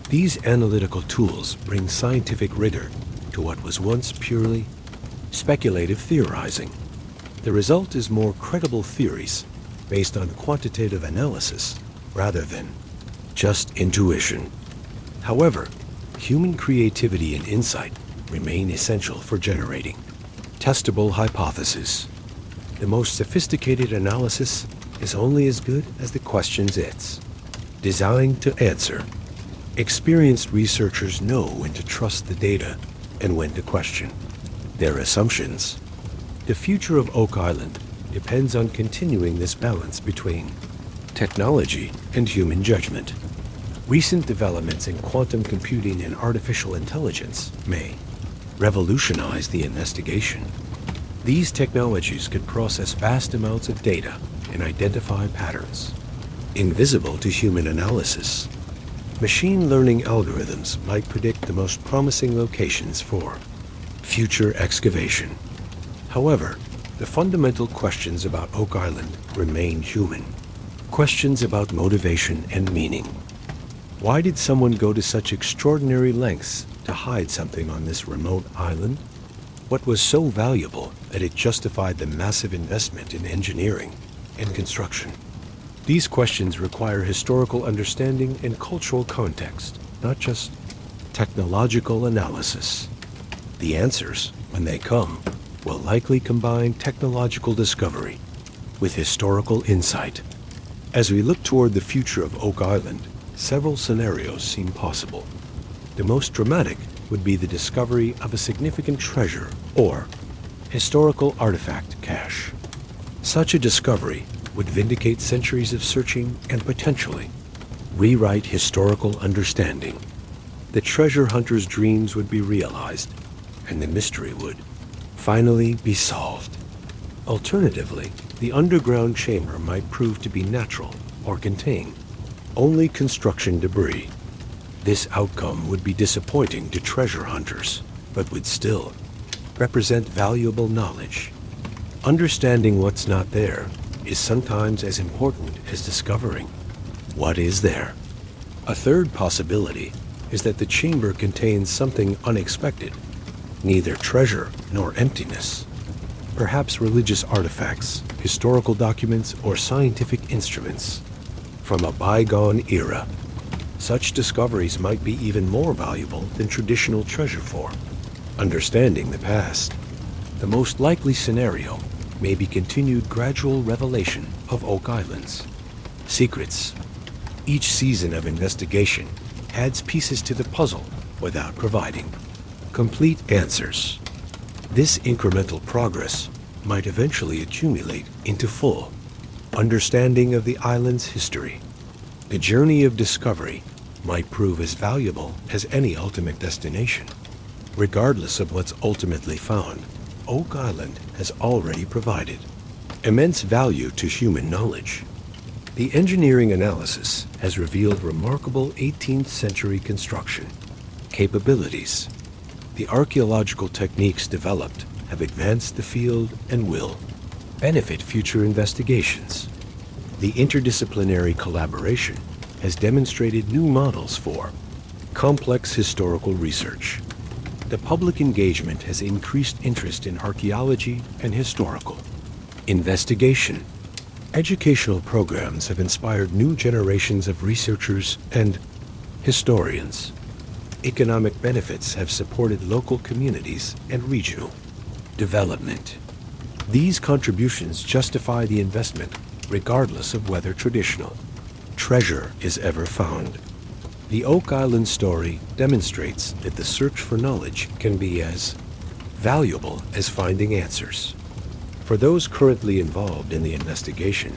These analytical tools bring scientific rigor to what was once purely speculative theorizing. The result is more credible theories based on quantitative analysis rather than just intuition. However, human creativity and insight remain essential for generating testable hypotheses. The most sophisticated analysis is only as good as the questions it's designed to answer. Experienced researchers know when to trust the data and when to question their assumptions. The future of Oak Island depends on continuing this balance between technology and human judgment. Recent developments in quantum computing and artificial intelligence may revolutionize the investigation. These technologies could process vast amounts of data and identify patterns invisible to human analysis. Machine learning algorithms might predict the most promising locations for future excavation. However, the fundamental questions about Oak Island remain human. Questions about motivation and meaning. Why did someone go to such extraordinary lengths to hide something on this remote island? What was so valuable that it justified the massive investment in engineering and construction? These questions require historical understanding and cultural context, not just technological analysis. The answers, when they come, will likely combine technological discovery with historical insight. As we look toward the future of Oak Island, several scenarios seem possible. The most dramatic would be the discovery of a significant treasure or historical artifact cache. Such a discovery would vindicate centuries of searching and potentially rewrite historical understanding. The treasure hunter's dreams would be realized, and the mystery would finally be solved. Alternatively, the underground chamber might prove to be natural or contain only construction debris. This outcome would be disappointing to treasure hunters, but would still represent valuable knowledge. Understanding what's not there is sometimes as important as discovering what is there. A third possibility is that the chamber contains something unexpected, neither treasure nor emptiness. Perhaps religious artifacts, historical documents, or scientific instruments from a bygone era. Such discoveries might be even more valuable than traditional treasure for understanding the past. The most likely scenario may be continued gradual revelation of Oak Island's secrets. Each season of investigation adds pieces to the puzzle without providing complete answers. This incremental progress might eventually accumulate into full understanding of the island's history. The journey of discovery might prove as valuable as any ultimate destination. Regardless of what's ultimately found, Oak Island has already provided immense value to human knowledge. The engineering analysis has revealed remarkable 18th century construction capabilities. The archaeological techniques developed have advanced the field and will benefit future investigations. The interdisciplinary collaboration has demonstrated new models for complex historical research. The public engagement has increased interest in archaeology and historical investigation. Educational programs have inspired new generations of researchers and historians. Economic benefits have supported local communities and regional development. These contributions justify the investment regardless of whether traditional treasure is ever found. The Oak Island story demonstrates that the search for knowledge can be as valuable as finding answers. For those currently involved in the investigation,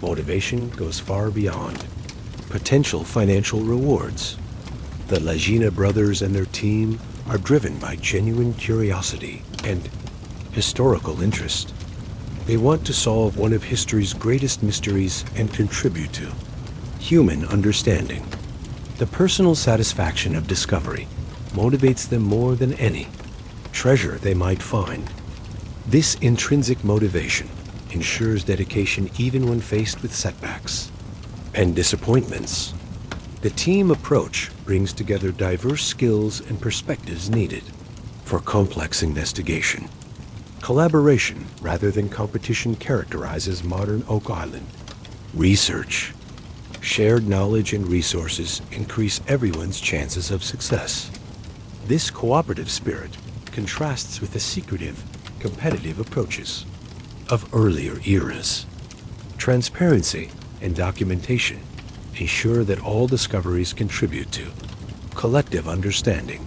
motivation goes far beyond potential financial rewards. The Lagina brothers and their team are driven by genuine curiosity and historical interest. They want to solve one of history's greatest mysteries and contribute to human understanding. The personal satisfaction of discovery motivates them more than any treasure they might find. This intrinsic motivation ensures dedication even when faced with setbacks and disappointments. The team approach brings together diverse skills and perspectives needed for complex investigation. Collaboration rather than competition characterizes modern Oak Island research. Shared knowledge and resources increase everyone's chances of success. This cooperative spirit contrasts with the secretive, competitive approaches of earlier eras. Transparency and documentation ensure that all discoveries contribute to collective understanding.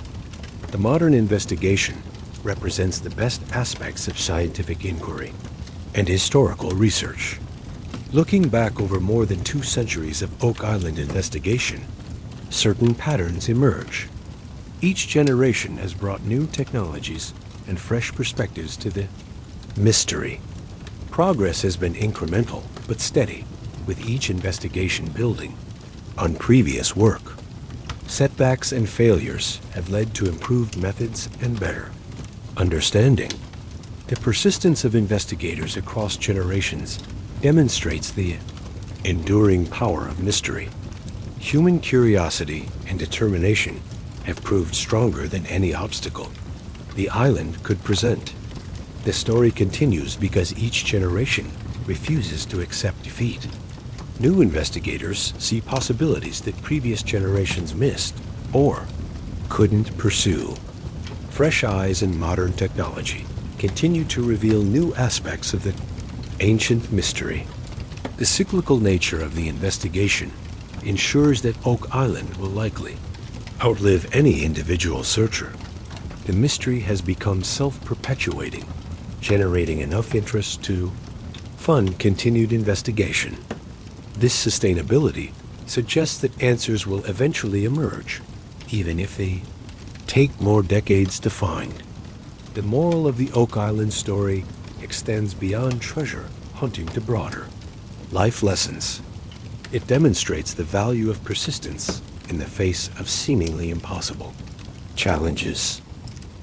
The modern investigation represents the best aspects of scientific inquiry and historical research. Looking back over more than 2 centuries of Oak Island investigation, certain patterns emerge. Each generation has brought new technologies and fresh perspectives to the mystery. Progress has been incremental but steady, with each investigation building on previous work. Setbacks and failures have led to improved methods and better understanding. The persistence of investigators across generations demonstrates the enduring power of mystery. Human curiosity and determination have proved stronger than any obstacle the island could present. The story continues because each generation refuses to accept defeat. New investigators see possibilities that previous generations missed or couldn't pursue. Fresh eyes and modern technology continue to reveal new aspects of the ancient mystery. The cyclical nature of the investigation ensures that Oak Island will likely outlive any individual searcher. The mystery has become self-perpetuating, generating enough interest to fund continued investigation. This sustainability suggests that answers will eventually emerge, even if they take more decades to find. The moral of the Oak Island story extends beyond treasure hunting to broader life lessons. It demonstrates the value of persistence in the face of seemingly impossible challenges.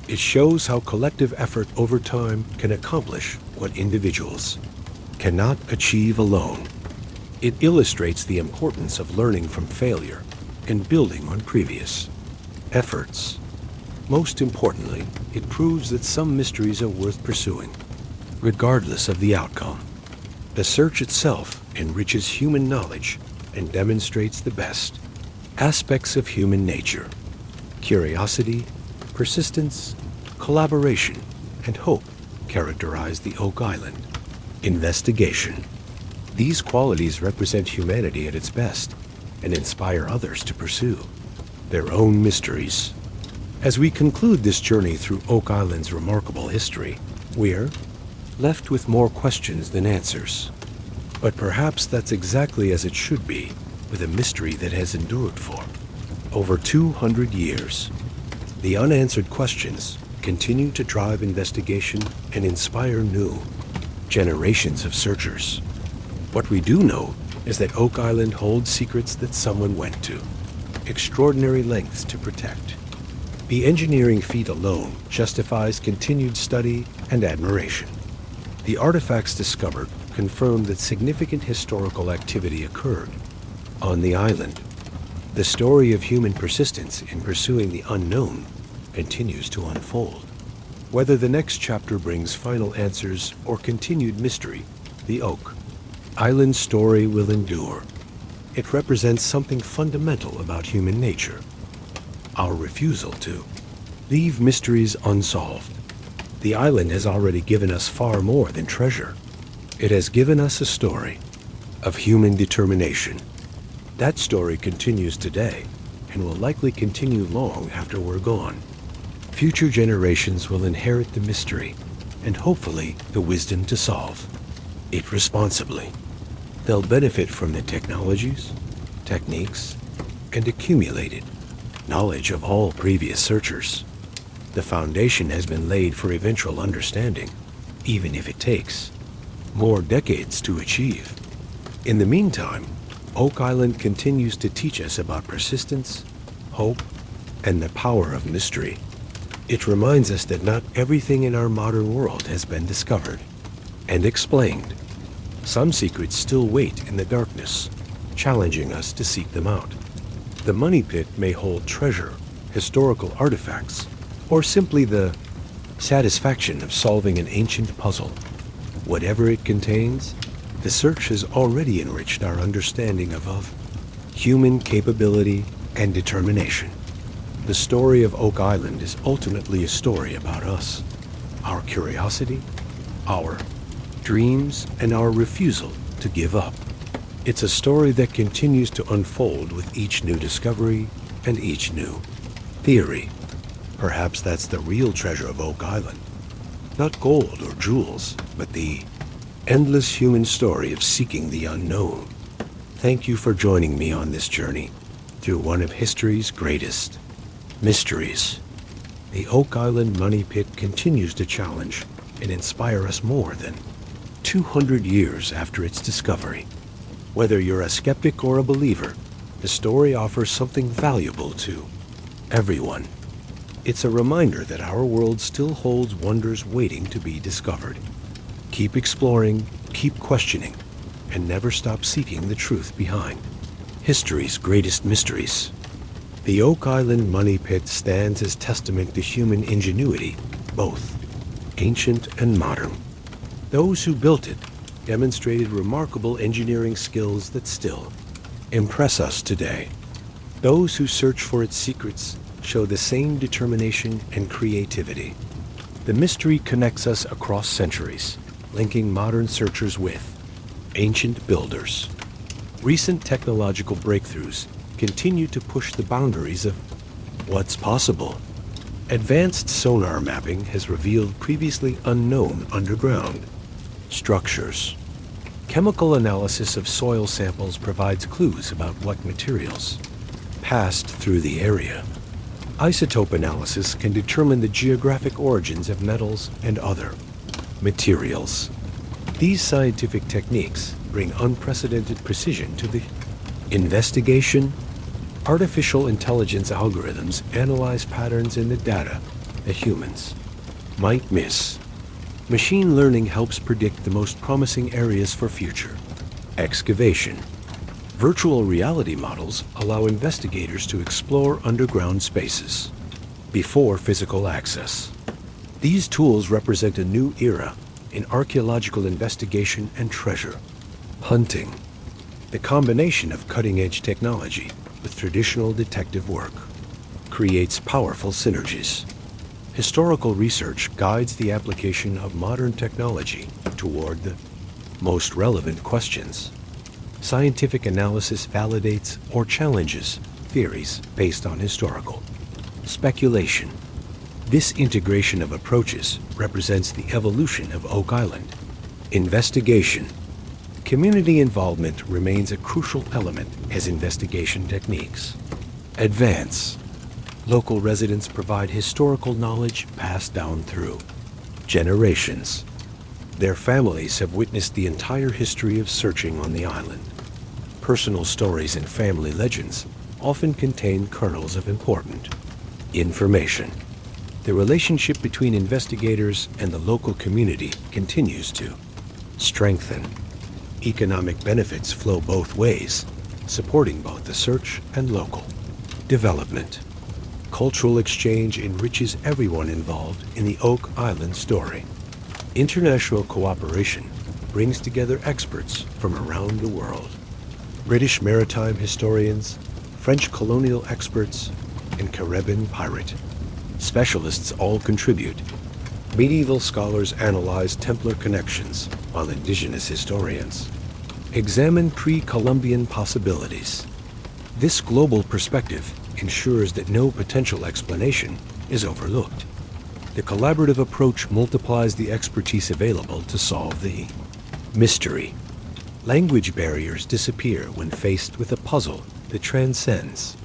It shows how collective effort over time can accomplish what individuals cannot achieve alone. It illustrates the importance of learning from failure and building on previous efforts. Most importantly, it proves that some mysteries are worth pursuing, regardless of the outcome. The search itself enriches human knowledge and demonstrates the best aspects of human nature: curiosity, persistence, collaboration, and hope characterize the Oak Island investigation. These qualities represent humanity at its best and inspire others to pursue their own mysteries. As we conclude this journey through Oak Island's remarkable history, we're left with more questions than answers. But perhaps that's exactly as it should be with a mystery that has endured for over 200 years. The unanswered questions continue to drive investigation and inspire new generations of searchers. What we do know is that Oak Island holds secrets that someone went to extraordinary lengths to protect. The engineering feat alone justifies continued study and admiration. The artifacts discovered confirm that significant historical activity occurred on the island. The story of human persistence in pursuing the unknown continues to unfold. Whether the next chapter brings final answers or continued mystery, the Oak Island story will endure. It represents something fundamental about human nature: our refusal to leave mysteries unsolved. The island has already given us far more than treasure. It has given us a story of human determination. That story continues today and will likely continue long after we're gone. Future generations will inherit the mystery and hopefully the wisdom to solve it responsibly. They'll benefit from the technologies, techniques, and accumulated knowledge of all previous searchers. The foundation has been laid for eventual understanding, even if it takes more decades to achieve. In the meantime, Oak Island continues to teach us about persistence, hope, and the power of mystery. It reminds us that not everything in our modern world has been discovered and explained. Some secrets still wait in the darkness, challenging us to seek them out. The money pit may hold treasure, historical artifacts, or simply the satisfaction of solving an ancient puzzle. Whatever it contains, the search has already enriched our understanding of human capability and determination. The story of Oak Island is ultimately a story about us, our curiosity, our dreams, and our refusal to give up. It's a story that continues to unfold with each new discovery and each new theory. Perhaps that's the real treasure of Oak Island. Not gold or jewels, but the endless human story of seeking the unknown. Thank you for joining me on this journey through one of history's greatest mysteries. The Oak Island Money Pit continues to challenge and inspire us more than 200 years after its discovery. Whether you're a skeptic or a believer, the story offers something valuable to everyone. It's a reminder that our world still holds wonders waiting to be discovered. Keep exploring, keep questioning, and never stop seeking the truth behind history's greatest mysteries. The Oak Island Money Pit stands as testament to human ingenuity, both ancient and modern. Those who built it demonstrated remarkable engineering skills that still impress us today. Those who search for its secrets show the same determination and creativity. The mystery connects us across centuries, linking modern searchers with ancient builders. Recent technological breakthroughs continue to push the boundaries of What's possible? Advanced sonar mapping has revealed previously unknown underground structures. Chemical analysis of soil samples provides clues about what materials passed through the area. Isotope analysis can determine the geographic origins of metals and other materials. These scientific techniques bring unprecedented precision to the investigation. Artificial intelligence algorithms analyze patterns in the data that humans might miss. Machine learning helps predict the most promising areas for future excavation. Virtual reality models allow investigators to explore underground spaces before physical access. These tools represent a new era in archaeological investigation and treasure hunting. The combination of cutting-edge technology with traditional detective work creates powerful synergies. Historical research guides the application of modern technology toward the most relevant questions. Scientific analysis validates or challenges theories based on historical speculation. This integration of approaches represents the evolution of Oak Island investigation. Community involvement remains a crucial element as investigation techniques advance. Local residents provide historical knowledge passed down through generations. Their families have witnessed the entire history of searching on the island. Personal stories and family legends often contain kernels of important information. The relationship between investigators and the local community continues to strengthen. Economic benefits flow both ways, supporting both the search and local development. Cultural exchange enriches everyone involved in the Oak Island story. International cooperation brings together experts from around the world. British maritime historians, French colonial experts, and Caribbean pirate specialists all contribute. Medieval scholars analyze Templar connections, while indigenous historians examine pre-Columbian possibilities. This global perspective ensures that no potential explanation is overlooked. The collaborative approach multiplies the expertise available to solve the mystery. Language barriers disappear when faced with a puzzle that transcends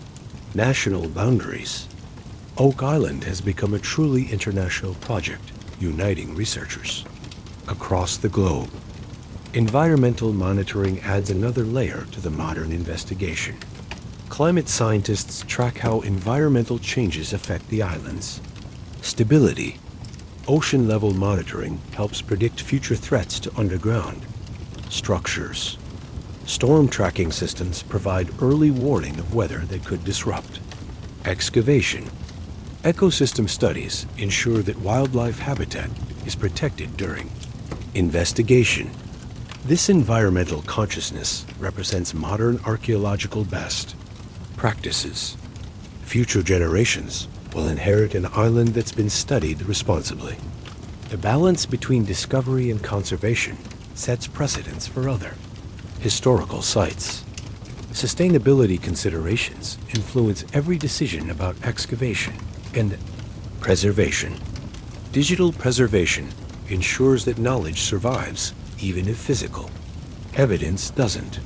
national boundaries. Oak Island has become a truly international project, uniting researchers across the globe. Environmental monitoring adds another layer to the modern investigation. Climate scientists track how environmental changes affect the islands. Stability. Ocean level monitoring helps predict future threats to underground structures. Storm tracking systems provide early warning of weather that could disrupt excavation. Ecosystem studies ensure that wildlife habitat is protected during investigation. This environmental consciousness represents modern archaeological best practices. Future generations will inherit an island that's been studied responsibly. The balance between discovery and conservation sets precedents for other historical sites. Sustainability considerations influence every decision about excavation and preservation. Digital preservation ensures that knowledge survives even if physical evidence doesn't.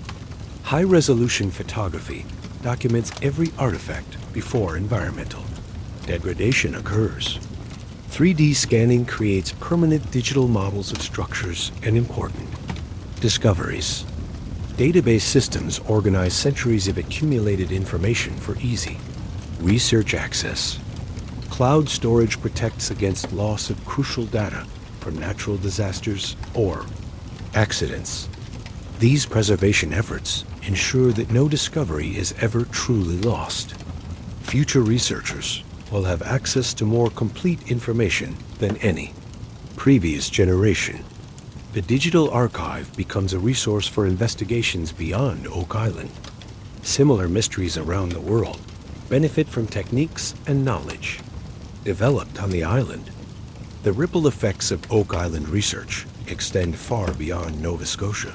High-resolution photography documents every artifact before environmental degradation occurs. 3D scanning creates permanent digital models of structures and important discoveries. Database systems organize centuries of accumulated information for easy research access. Cloud storage protects against loss of crucial data from natural disasters or accidents. These preservation efforts ensure that no discovery is ever truly lost. Future researchers will have access to more complete information than any previous generation. The digital archive becomes a resource for investigations beyond Oak Island. Similar mysteries around the world benefit from techniques and knowledge developed on the island. The ripple effects of Oak Island research extend far beyond Nova Scotia.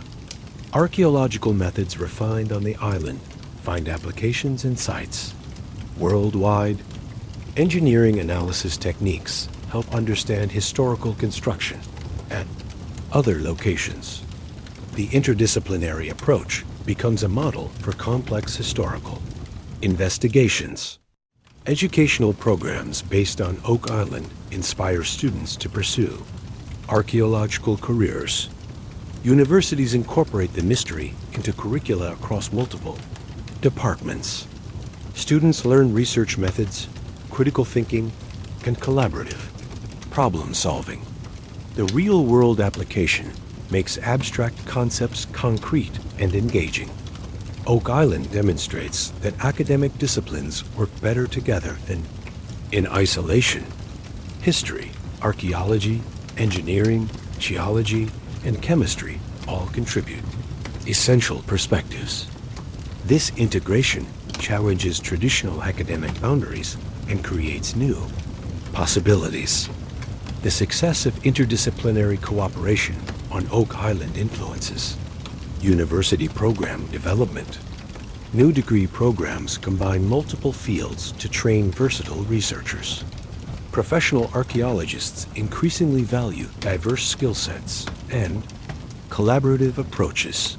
Archaeological methods refined on the island find applications in sites worldwide. Engineering analysis techniques help understand historical construction at other locations. The interdisciplinary approach becomes a model for complex historical investigations. Educational programs based on Oak Island inspire students to pursue archaeological careers. Universities incorporate the mystery into curricula across multiple departments. Students learn research methods, critical thinking, and collaborative problem solving. The real-world application makes abstract concepts concrete and engaging. Oak Island demonstrates that academic disciplines work better together than in isolation. History, archaeology, engineering, geology, and chemistry all contribute essential perspectives. This integration challenges traditional academic boundaries and creates new possibilities. The success of interdisciplinary cooperation on Oak Island influences university program development. New degree programs combine multiple fields to train versatile researchers. Professional archaeologists increasingly value diverse skill sets and collaborative approaches.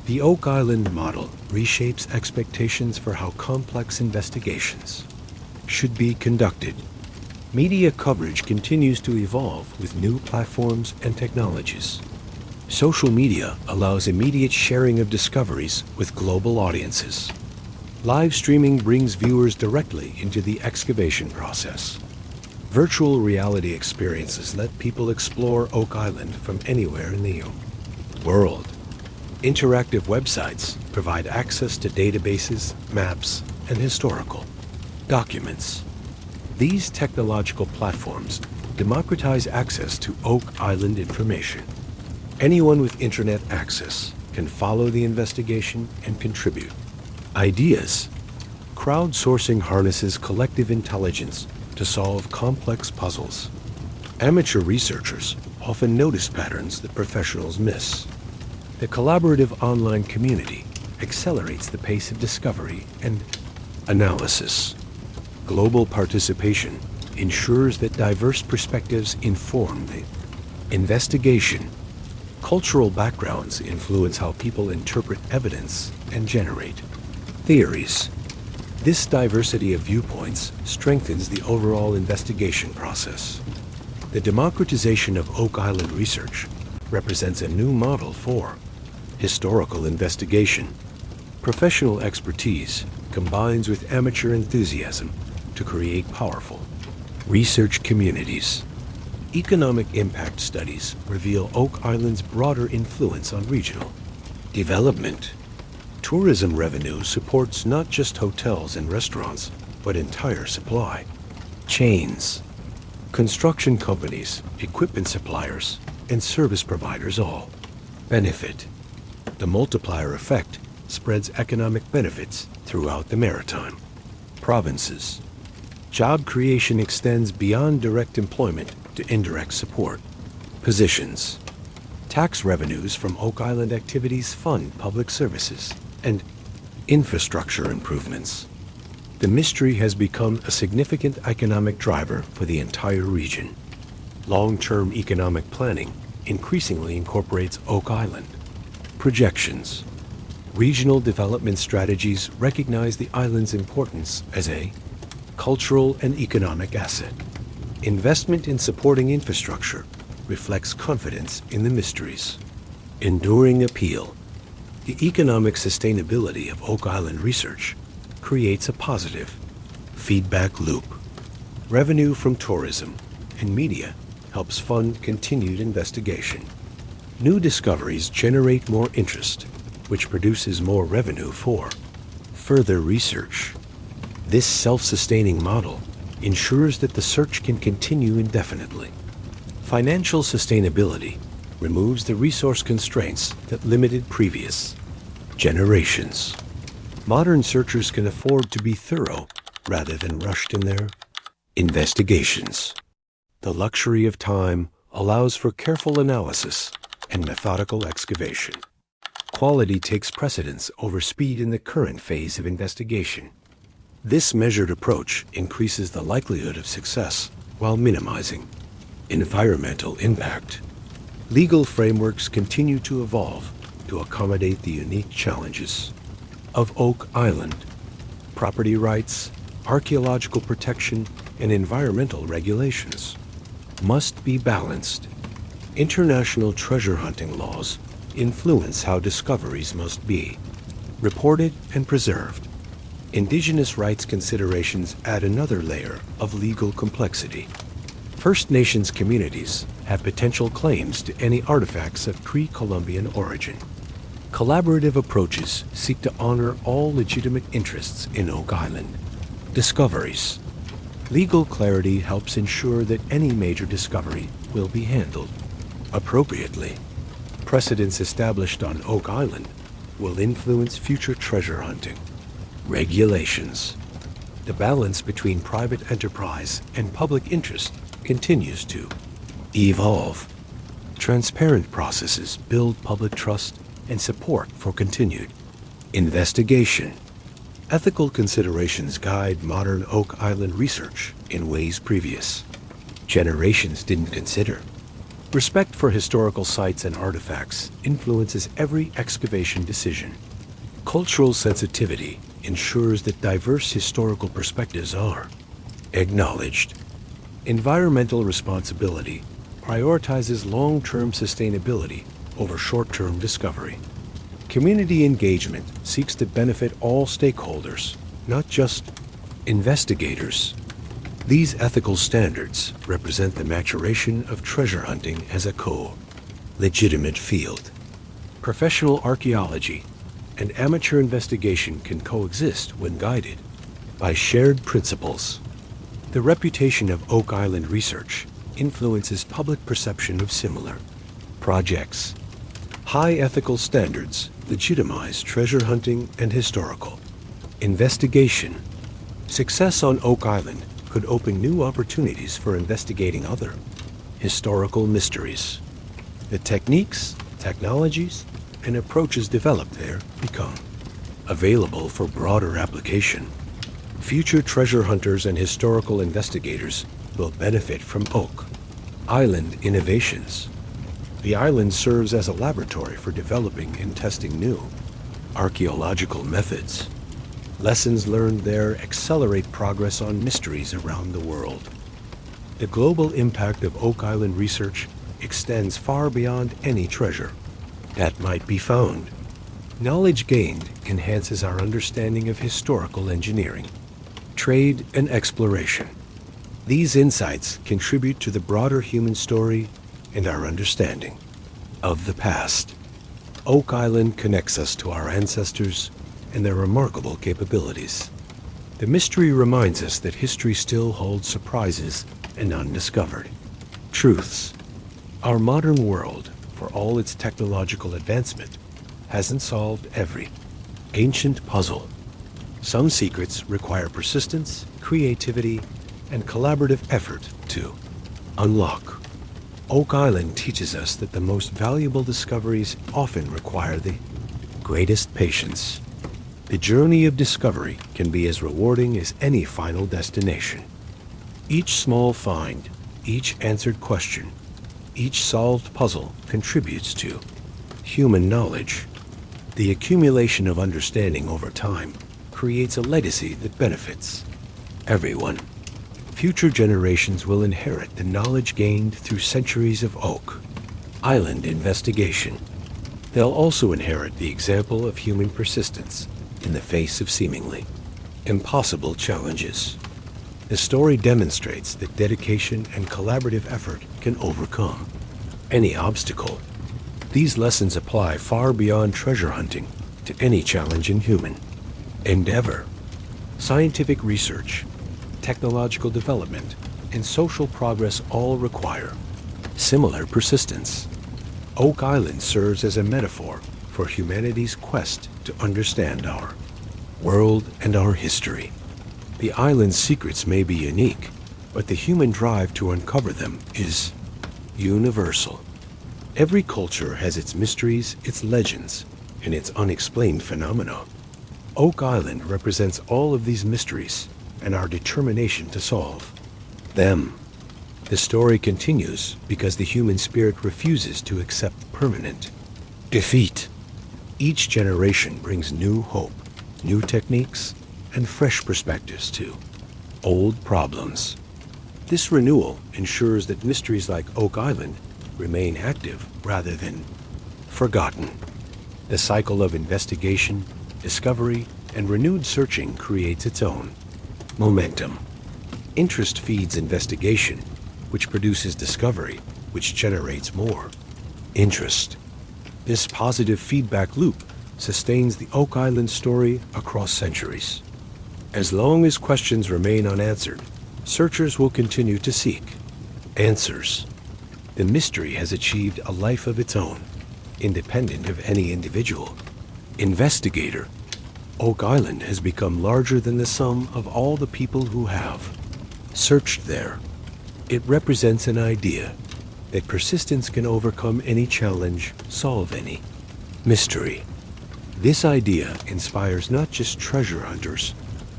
The Oak Island model reshapes expectations for how complex investigations should be conducted. Media coverage continues to evolve with new platforms and technologies. Social media allows immediate sharing of discoveries with global audiences. Live streaming brings viewers directly into the excavation process. Virtual reality experiences let people explore Oak Island from anywhere in the world. Interactive websites provide access to databases, maps, and historical documents. These technological platforms democratize access to Oak Island information. Anyone with internet access can follow the investigation and contribute ideas. Crowdsourcing harnesses collective intelligence to solve complex puzzles. Amateur researchers often notice patterns that professionals miss. The collaborative online community accelerates the pace of discovery and analysis. Global participation ensures that diverse perspectives inform the investigation. Cultural backgrounds influence how people interpret evidence and generate theories. This diversity of viewpoints strengthens the overall investigation process. The democratization of Oak Island research represents a new model for historical investigation. Professional expertise combines with amateur enthusiasm to create powerful research communities. Economic impact studies reveal Oak Island's broader influence on regional development. Tourism revenue supports not just hotels and restaurants, but entire supply chains. Construction companies, equipment suppliers, and service providers all benefit. The multiplier effect spreads economic benefits throughout the maritime provinces. Job creation extends beyond direct employment to indirect support positions. Tax revenues from Oak Island activities fund public services and infrastructure improvements. The mystery has become a significant economic driver for the entire region. Long-term economic planning increasingly incorporates Oak Island projections. Regional development strategies recognize the island's importance as a cultural and economic asset. Investment in supporting infrastructure reflects confidence in the mysteries. Enduring appeal. The economic sustainability of Oak Island research creates a positive feedback loop. Revenue from tourism and media helps fund continued investigation. New discoveries generate more interest, which produces more revenue for further research. This self-sustaining model ensures that the search can continue indefinitely. Financial sustainability removes the resource constraints that limited previous generations. Modern searchers can afford to be thorough rather than rushed in their investigations. The luxury of time allows for careful analysis and methodical excavation. Quality takes precedence over speed in the current phase of investigation. This measured approach increases the likelihood of success while minimizing environmental impact. Legal frameworks continue to evolve to accommodate the unique challenges of Oak Island. Property rights, archaeological protection, and environmental regulations must be balanced. International treasure hunting laws influence how discoveries must be reported and preserved. Indigenous rights considerations add another layer of legal complexity. First Nations communities have potential claims to any artifacts of pre-Columbian origin. Collaborative approaches seek to honor all legitimate interests in Oak Island. Discoveries. Legal clarity helps ensure that any major discovery will be handled appropriately. Precedents established on Oak Island will influence future treasure hunting. Regulations. The balance between private enterprise and public interest continues to evolve. Transparent processes build public trust and support for continued investigation. Ethical considerations guide modern Oak Island research in ways previous generations didn't consider. Respect for historical sites and artifacts influences every excavation decision. Cultural sensitivity ensures that diverse historical perspectives are acknowledged. Environmental responsibility prioritizes long-term sustainability over short-term discovery. Community engagement seeks to benefit all stakeholders, not just investigators. These ethical standards represent the maturation of treasure hunting as a legitimate field. Professional archaeology and amateur investigation can coexist when guided by shared principles. The reputation of Oak Island research influences public perception of similar projects. High ethical standards legitimize treasure hunting and historical investigation. Success on Oak Island could open new opportunities for investigating other historical mysteries. The techniques, technologies, and approaches developed there become available for broader application. Future treasure hunters and historical investigators will benefit from Oak Island innovations. The island serves as a laboratory for developing and testing new archaeological methods. Lessons learned there accelerate progress on mysteries around the world. The global impact of Oak Island research extends far beyond any treasure that might be found. Knowledge gained enhances our understanding of historical engineering, trade, and exploration. These insights contribute to the broader human story and our understanding of the past. Oak Island connects us to our ancestors and their remarkable capabilities. The mystery reminds us that history still holds surprises and undiscovered truths. Our modern world, for all its technological advancement, hasn't solved every ancient puzzle. Some secrets require persistence, creativity, and collaborative effort to unlock. Oak Island teaches us that the most valuable discoveries often require the greatest patience. The journey of discovery can be as rewarding as any final destination. Each small find, each answered question, each solved puzzle contributes to human knowledge. The accumulation of understanding over time creates a legacy that benefits everyone. Future generations will inherit the knowledge gained through centuries of Oak Island investigation. They'll also inherit the example of human persistence in the face of seemingly impossible challenges. The story demonstrates that dedication and collaborative effort can overcome any obstacle. These lessons apply far beyond treasure hunting to any challenge in human endeavor. Scientific research, technological development, and social progress all require similar persistence. Oak Island serves as a metaphor for humanity's quest to understand our world and our history. The island's secrets may be unique, but the human drive to uncover them is universal. Every culture has its mysteries, its legends, and its unexplained phenomena. Oak Island represents all of these mysteries and our determination to solve them. The story continues because the human spirit refuses to accept permanent defeat. Each generation brings new hope, new techniques, and fresh perspectives to old problems. This renewal ensures that mysteries like Oak Island remain active rather than forgotten. The cycle of investigation, discovery, and renewed searching creates its own momentum. Interest feeds investigation, which produces discovery, which generates more interest. This positive feedback loop sustains the Oak Island story across centuries. As long as questions remain unanswered, searchers will continue to seek answers. The mystery has achieved a life of its own, independent of any individual investigator. Oak Island has become larger than the sum of all the people who have searched there. It represents an idea that persistence can overcome any challenge, solve any mystery. This idea inspires not just treasure hunters,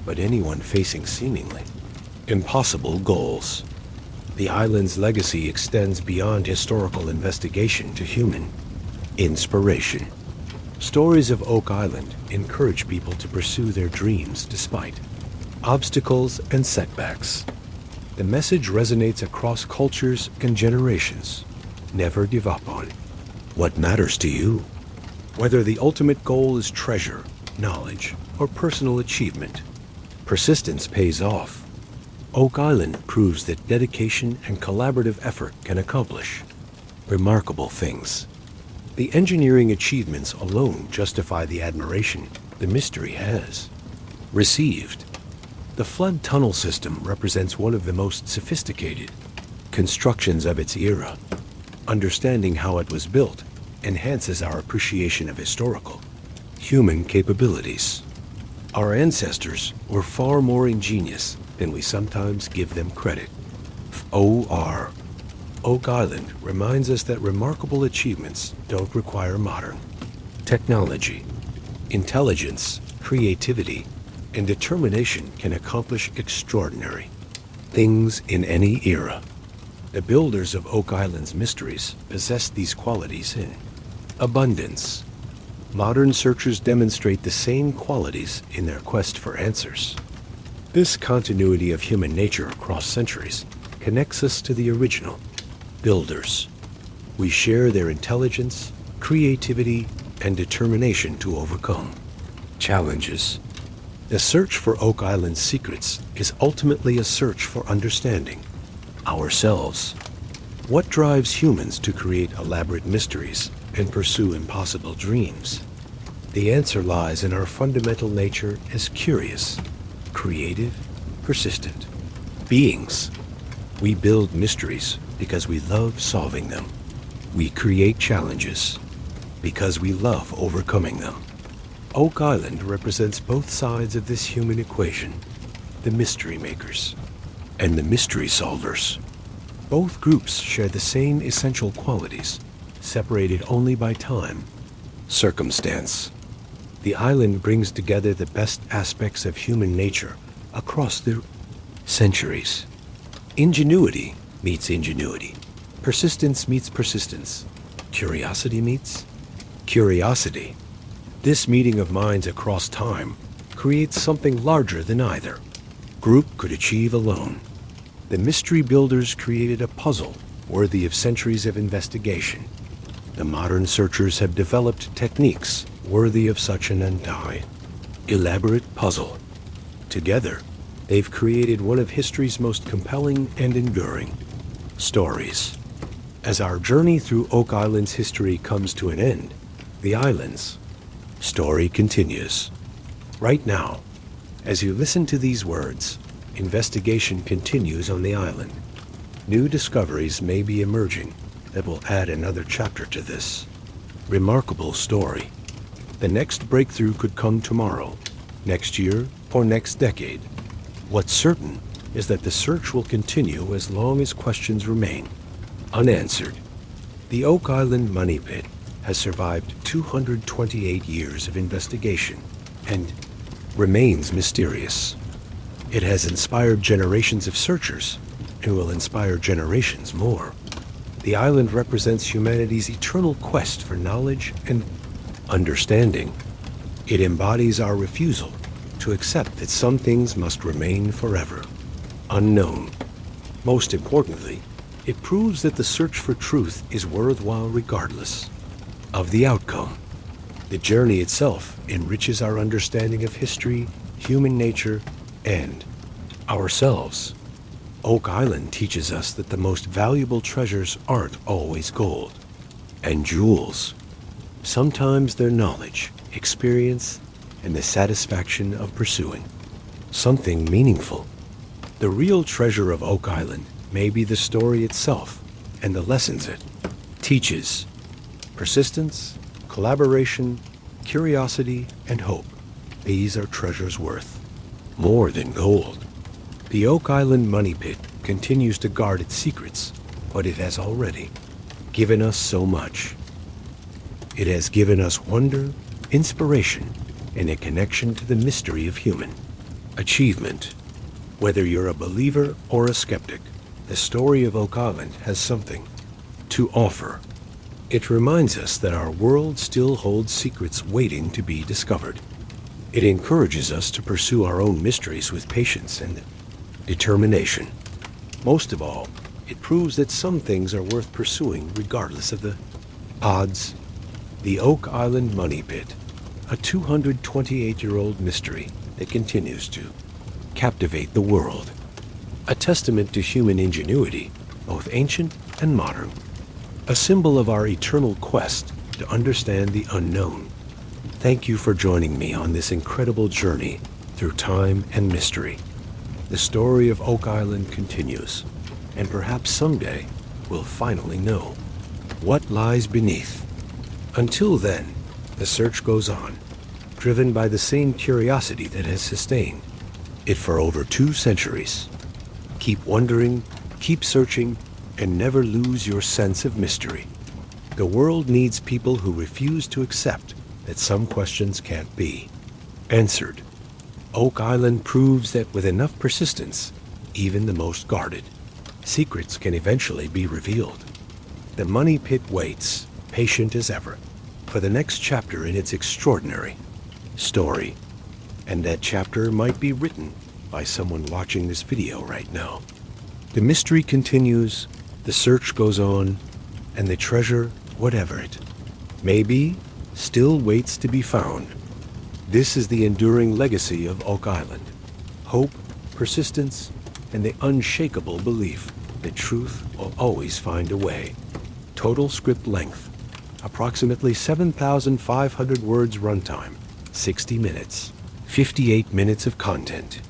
but anyone facing seemingly impossible goals. The island's legacy extends beyond historical investigation to human inspiration. Stories of Oak Island encourage people to pursue their dreams despite obstacles and setbacks. The message resonates across cultures and generations. Never give up on what matters to you. Whether the ultimate goal is treasure, knowledge, or personal achievement, persistence pays off. Oak Island proves that dedication and collaborative effort can accomplish remarkable things. The engineering achievements alone justify the admiration the mystery has received. The flood tunnel system represents one of the most sophisticated constructions of its era. Understanding how it was built enhances our appreciation of historical human capabilities. Our ancestors were far more ingenious than we sometimes give them credit. O.R. Oak Island reminds us that remarkable achievements don't require modern technology. Intelligence, creativity, and determination can accomplish extraordinary things in any era. The builders of Oak Island's mysteries possessed these qualities in abundance. Modern searchers demonstrate the same qualities in their quest for answers. This continuity of human nature across centuries connects us to the original builders. We share their intelligence, creativity, and determination to overcome challenges. The search for Oak Island's secrets is ultimately a search for understanding ourselves. What drives humans to create elaborate mysteries and pursue impossible dreams? The answer lies in our fundamental nature as curious, creative, persistent beings. We build mysteries because we love solving them. We create challenges because we love overcoming them. Oak Island represents both sides of this human equation, the mystery makers and the mystery solvers. Both groups share the same essential qualities, separated only by time, circumstance. The island brings together the best aspects of human nature across the centuries. Ingenuity meets ingenuity. Persistence meets persistence. Curiosity meets curiosity. This meeting of minds across time creates something larger than either group could achieve alone. The mystery builders created a puzzle worthy of centuries of investigation. The modern searchers have developed techniques worthy of such an elaborate puzzle. Together, they've created one of history's most compelling and enduring stories. As our journey through Oak Island's history comes to an end, the island's story continues. Right now, as you listen to these words, investigation continues on the island. New discoveries may be emerging that will add another chapter to this remarkable story. The next breakthrough could come tomorrow, next year, or next decade. What's certain is that the search will continue as long as questions remain unanswered. The Oak Island Money Pit has survived 228 years of investigation and remains mysterious. It has inspired generations of searchers and will inspire generations more. The island represents humanity's eternal quest for knowledge and understanding. It embodies our refusal to accept that some things must remain forever unknown. Most importantly, it proves that the search for truth is worthwhile regardless of the outcome. The journey itself enriches our understanding of history, human nature, and ourselves. Oak Island teaches us that the most valuable treasures aren't always gold and jewels. Sometimes they're knowledge, experience, and the satisfaction of pursuing something meaningful. The real treasure of Oak Island may be the story itself and the lessons it teaches. Persistence, collaboration, curiosity, and hope. These are treasures worth more than gold. The Oak Island Money Pit continues to guard its secrets, but it has already given us so much. It has given us wonder, inspiration, and a connection to the mystery of human achievement. Whether you're a believer or a skeptic, the story of Oak Island has something to offer. It reminds us that our world still holds secrets waiting to be discovered. It encourages us to pursue our own mysteries with patience and determination. Most of all, it proves that some things are worth pursuing regardless of the odds. The Oak Island Money Pit, a 228-year-old mystery that continues to captivate the world. A testament to human ingenuity, both ancient and modern. A symbol of our eternal quest to understand the unknown. Thank you for joining me on this incredible journey through time and mystery. The story of Oak Island continues, and perhaps someday we'll finally know what lies beneath. Until then, the search goes on, driven by the same curiosity that has sustained it for over 2 centuries. Keep wondering, keep searching, and never lose your sense of mystery. The world needs people who refuse to accept that some questions can't be answered. Oak Island proves that with enough persistence, even the most guarded secrets can eventually be revealed. The Money Pit waits, patient as ever, for the next chapter in its extraordinary story. And that chapter might be written by someone watching this video right now. The mystery continues, the search goes on, and the treasure, whatever it may be, still waits to be found. This is the enduring legacy of Oak Island. Hope, persistence, and the unshakable belief that truth will always find a way. Total script length, approximately 7,500 words runtime, 60 minutes, 58 minutes of content.